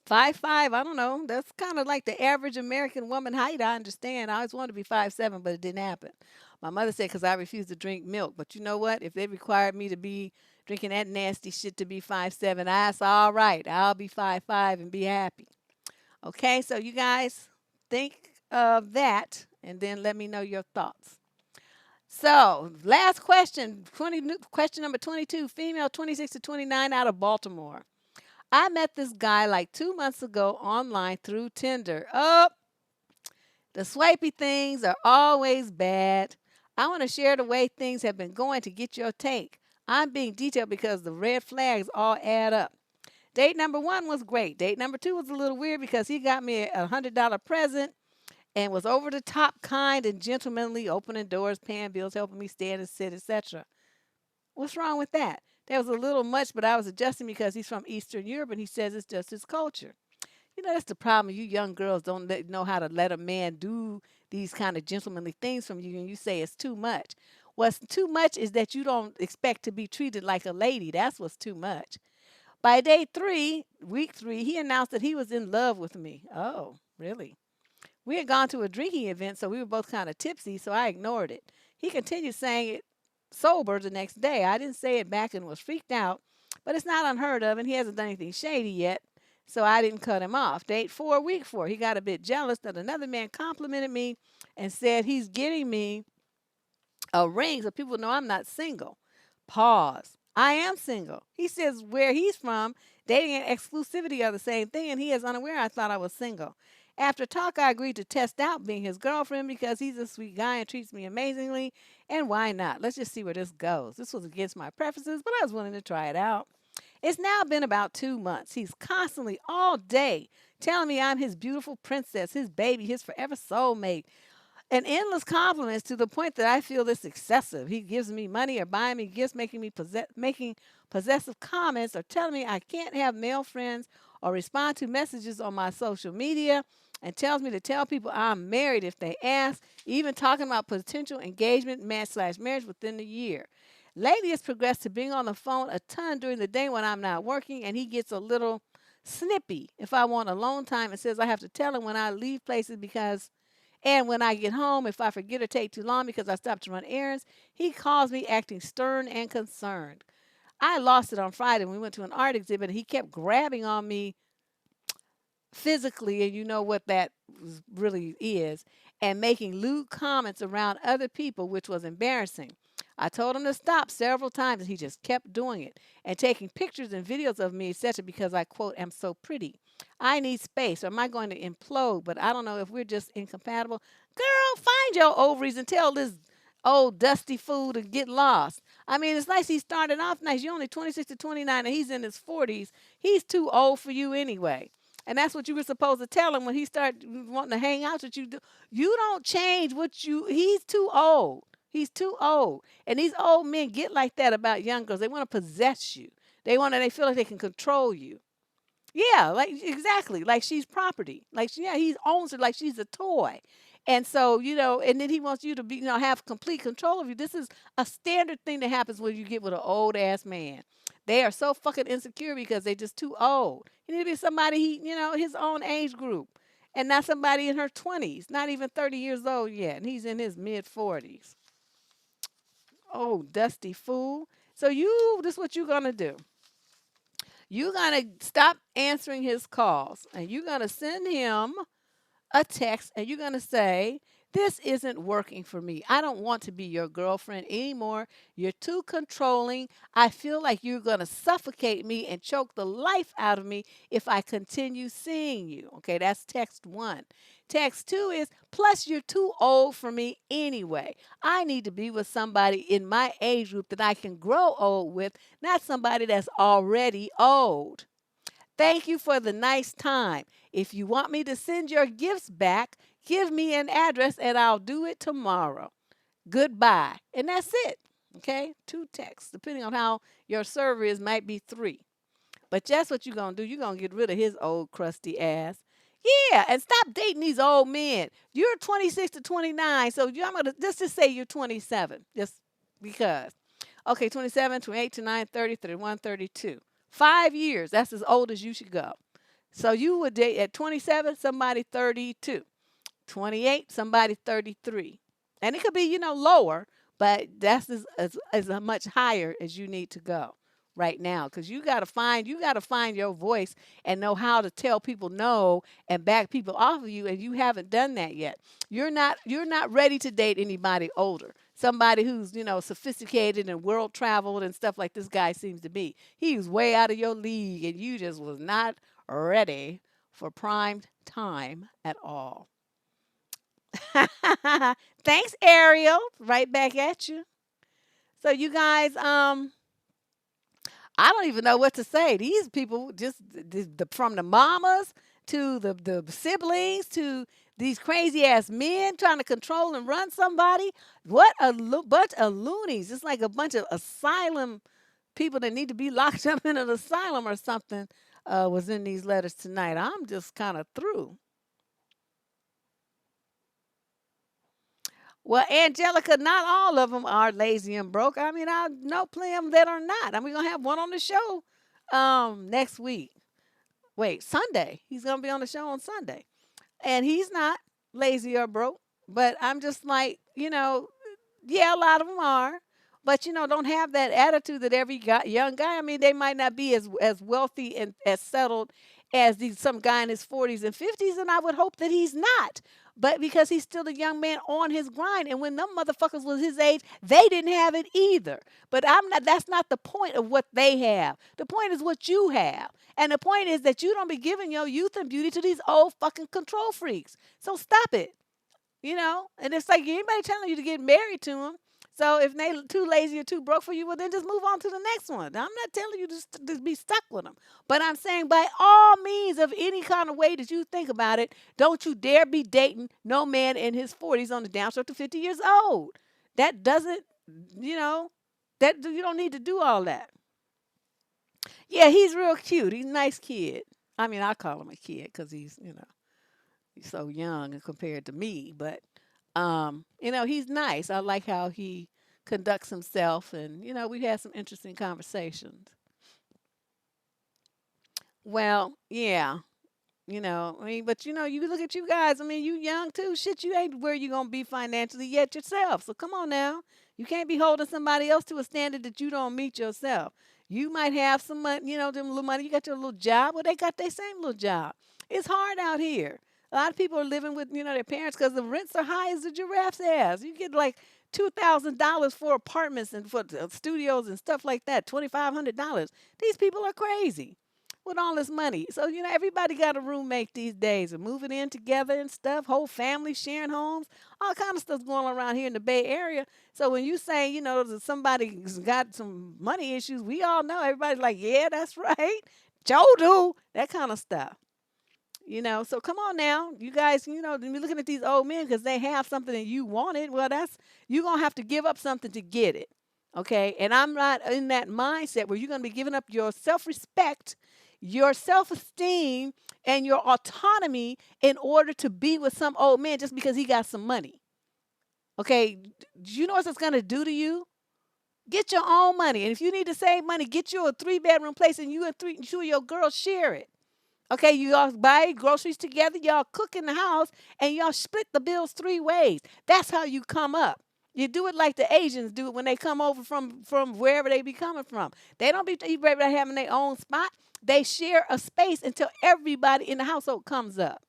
5'5". I don't know. That's kind of like the average American woman height. I understand. I always wanted to be 5'7", but it didn't happen. My mother said because I refused to drink milk. But you know what? If they required me to be drinking that nasty shit to be 5'7", that's all right. I'll be 5'5" and be happy. Okay, so you guys think of that and then let me know your thoughts. So, last question, question number 22, female 26 to 29 out of Baltimore. I met this guy like 2 months ago online through Tinder. Oh, the swipey things are always bad. I want to share the way things have been going to get your take. I'm being detailed because the red flags all add up. Date number one was great. Date number two was a little weird because he got me a $100 present and was over the top kind and gentlemanly, opening doors, paying bills, helping me stand and sit, etc. What's wrong with that? That was a little much, but I was adjusting because he's from Eastern Europe and he says it's just his culture. That's the problem. You young girls don't know how to let a man do these kind of gentlemanly things from you, and you say it's too much. What's too much is that you don't expect to be treated like a lady. That's what's too much. By day three, week three, he announced that he was in love with me. Oh, really? We had gone to a drinking event, so we were both kind of tipsy, so I ignored it. He continued saying it sober the next day. I didn't say it back and was freaked out, but it's not unheard of, and he hasn't done anything shady yet, so I didn't cut him off. Date four, week four, he got a bit jealous that another man complimented me and said he's getting me a ring so people know I'm not single. Pause. I am single. He says where he's from, dating and exclusivity are the same thing, and he is unaware I thought I was single. After talk, I agreed to test out being his girlfriend because he's a sweet guy and treats me amazingly. And why not? Let's just see where this goes. This was against my preferences, but I was willing to try it out. It's now been about 2 months. He's constantly, all day, telling me I'm his beautiful princess, his baby, his forever soulmate, and endless compliments to the point that I feel this excessive. He gives me money or buying me gifts, making possessive comments, or telling me I can't have male friends or respond to messages on my social media, and tells me to tell people I'm married if they ask, even talking about potential engagement, marriage within the year. Lately, it's progressed to being on the phone a ton during the day when I'm not working, and he gets a little snippy if I want alone time and says I have to tell him when I leave places because and when I get home, if I forget or take too long because I stopped to run errands, he calls me acting stern and concerned. I lost it on Friday when we went to an art exhibit and he kept grabbing on me physically, and you know what that really is, and making lewd comments around other people, which was embarrassing. I told him to stop several times, and he just kept doing it and taking pictures and videos of me, etc., because I, quote, am so pretty. I need space, or am I going to implode? But I don't know if we're just incompatible. Girl, find your ovaries and tell this old dusty fool to get lost. I mean, it's nice he started off nice. You're only 26 to 29, and he's in his 40s. He's too old for you anyway. And that's what you were supposed to tell him when he started wanting to hang out with you. You don't change he's too old. He's too old. And these old men get like that about young girls. They want to possess you. They feel like they can control you. Yeah, like exactly, like she's property. Yeah, he owns her like she's a toy. And so, and then he wants you to have complete control of you. This is a standard thing that happens when you get with an old ass man. They are so fucking insecure because they're just too old. He need to be somebody his own age group. And not somebody in her 20s, not even 30 years old yet. And he's in his mid 40s. Oh, dusty fool. So this is what you're gonna do. You're going to stop answering his calls and you're going to send him a text and you're going to say, this isn't working for me. I don't want to be your girlfriend anymore. You're too controlling. I feel like you're going to suffocate me and choke the life out of me if I continue seeing you. Okay, that's text one. Text two is, plus you're too old for me anyway. I need to be with somebody in my age group that I can grow old with, not somebody that's already old. Thank you for the nice time. If you want me to send your gifts back, give me an address and I'll do it tomorrow. Goodbye. And that's it. Okay? 2 texts. Depending on how your server is, might be 3. But that's what you're going to do. You're going to get rid of his old crusty ass. Yeah, and stop dating these old men. You're 26 to 29, so I'm going to just say you're 27, just because. Okay, 27, 28, 29, 30, 31, 32. 5 years, that's as old as you should go. So you would date at 27, somebody 32. 28, somebody 33. And it could be, lower, but that's as much higher as you need to go right now because you got to find your voice and know how to tell people no and back people off of you, and you haven't done that yet. You're not ready to date anybody older, somebody who's sophisticated and world traveled and stuff like this guy seems to be. He was way out of your league and you just was not ready for prime time at all. Thanks, Ariel. Right back at you. So you guys, I don't even know what to say. These people just from the mamas to the siblings to these crazy ass men trying to control and run somebody. What a bunch of loonies. It's like a bunch of asylum people that need to be locked up in an asylum or something was in these letters tonight. I'm just kind of through. Well, Angelica, not all of them are lazy and broke. I mean, I know plenty of them that are not. And we're going to have one on the show next week. Wait, Sunday. He's going to be on the show on Sunday. And he's not lazy or broke. But I'm just like, yeah, a lot of them are. But don't have that attitude that every young guy. I mean, they might not be as wealthy and as settled as some guy in his 40s and 50s, and I would hope that he's not. But because he's still a young man on his grind, and when them motherfuckers was his age, they didn't have it either. But I'm not. That's not the point of what they have. The point is what you have, and the point is that you don't be giving your youth and beauty to these old fucking control freaks. So stop it. And it's like anybody telling you to get married to them. So if they too lazy or too broke for you, well then just move on to the next one. Now, I'm not telling you to be stuck with them, but I'm saying by all means of any kind of way that you think about it, don't you dare be dating no man in his 40s on the downstroke to 50 years old. That doesn't, you know, that you don't need to do all that. Yeah, he's real cute. He's a nice kid. I mean, I call him a kid because he's so young compared to me, but he's nice. I like how he conducts himself, and we've had some interesting conversations. Well, yeah, I mean, but you look at you guys. I mean, you young too. Shit, you ain't where you gonna be financially yet yourself. So come on now, you can't be holding somebody else to a standard that you don't meet yourself. You might have some money, them little money. You got your little job. Well, they got their same little job. It's hard out here. A lot of people are living with their parents because the rents are high as the giraffe's ass. You get like $2,000 for apartments and for studios and stuff like that. $2,500. These people are crazy with all this money. So, everybody got a roommate these days and moving in together and stuff, whole family sharing homes, all kind of stuff's going on around here in the Bay Area. So when you say, that somebody's got some money issues, we all know everybody's like, yeah, that's right. Joe do, that kind of stuff. So come on now, you guys. You're looking at these old men because they have something that you wanted. Well, that's you're gonna have to give up something to get it, okay? And I'm not in that mindset where you're gonna be giving up your self-respect, your self-esteem, and your autonomy in order to be with some old man just because he got some money. Okay, do you know what it's gonna do to you? Get your own money, and if you need to save money, get you a 3-bedroom place, and you and your girls share it. Okay, you all buy groceries together, y'all cook in the house, and y'all split the bills 3 ways. That's how you come up. You do it like the Asians do it when they come over from wherever they be coming from. They don't be having their own spot. They share a space until everybody in the household comes up.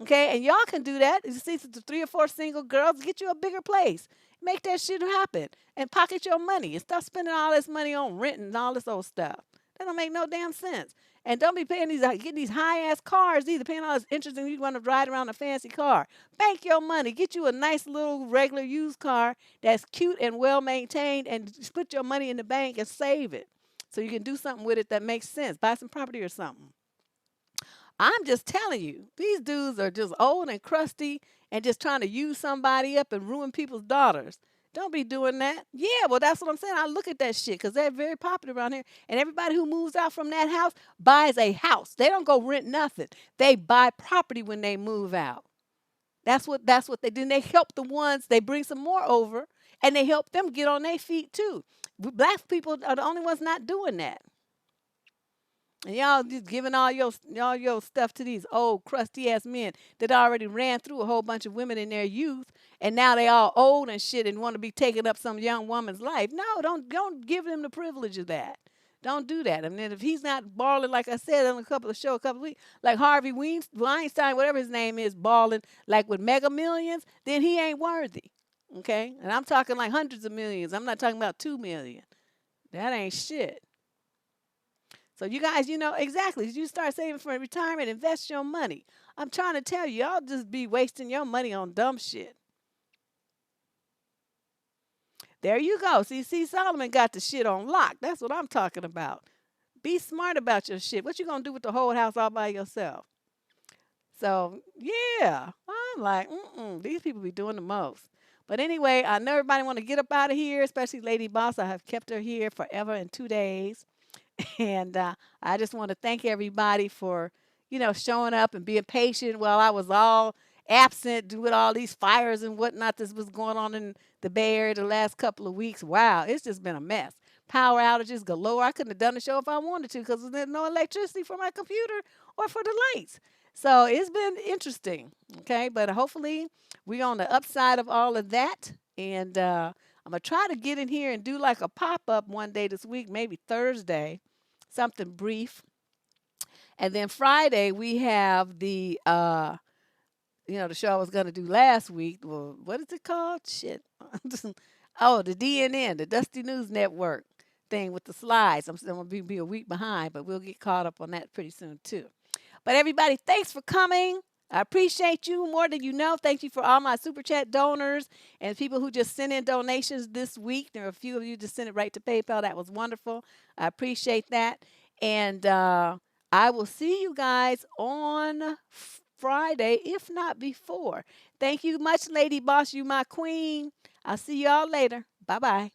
Okay, and y'all can do that. You see, the 3 or 4 single girls, get you a bigger place. Make that shit happen and pocket your money and stop spending all this money on rent and all this old stuff. That don't make no damn sense. And don't be paying getting these high ass cars either, paying all this interest and you want to ride around a fancy car. Bank your money. Get you a nice little regular used car that's cute and well maintained and just put your money in the bank and save it. So you can do something with it that makes sense. Buy some property or something. I'm just telling you, these dudes are just old and crusty and just trying to use somebody up and ruin people's daughters. Don't be doing that. Yeah, well, that's what I'm saying. I look at that shit because they're very popular around here. And everybody who moves out from that house buys a house. They don't go rent nothing. They buy property when they move out. That's what they do. And they help the ones, they bring some more over and they help them get on their feet too. Black people are the only ones not doing that. And y'all just giving all your stuff to these old crusty ass men that already ran through a whole bunch of women in their youth, and now they all old and shit and want to be taking up some young woman's life. No, don't give them the privilege of that. Don't do that. I mean, if he's not balling, like I said on a couple of weeks, like Harvey Weinstein, whatever his name is, balling like with mega millions, then he ain't worthy. Okay, and I'm talking like hundreds of millions. I'm not talking about 2 million. That ain't shit. So you guys, exactly. You start saving for retirement, invest your money. I'm trying to tell you, y'all just be wasting your money on dumb shit. There you go. See, Solomon got the shit on lock. That's what I'm talking about. Be smart about your shit. What you gonna do with the whole house all by yourself? So yeah, I'm like, these people be doing the most. But anyway, I know everybody want to get up out of here, especially Lady Boss. I have kept her here forever and 2 days. And I just want to thank everybody for, showing up and being patient while I was all absent with all these fires and whatnot this was going on in the Bay Area the last couple of weeks. Wow, it's just been a mess. Power outages galore. I couldn't have done the show if I wanted to because there's no electricity for my computer or for the lights. So it's been interesting. Okay, but hopefully we're on the upside of all of that. And I'm going to try to get in here and do like a pop up one day this week, maybe Thursday, something brief. And then Friday we have the show I was gonna do last week. Well, what is it called? Shit. Oh, the DNN, the Dusty News Network thing with the slides. I'm still gonna be a week behind, but we'll get caught up on that pretty soon too. But everybody, thanks for coming. I appreciate you more than you know. Thank you for all my super chat donors and people who just sent in donations this week. There are a few of you just sent it right to PayPal. That was wonderful. I appreciate that. And I will see you guys on Friday, if not before. Thank you much, Lady Boss. You my queen. I'll see y'all later. Bye bye.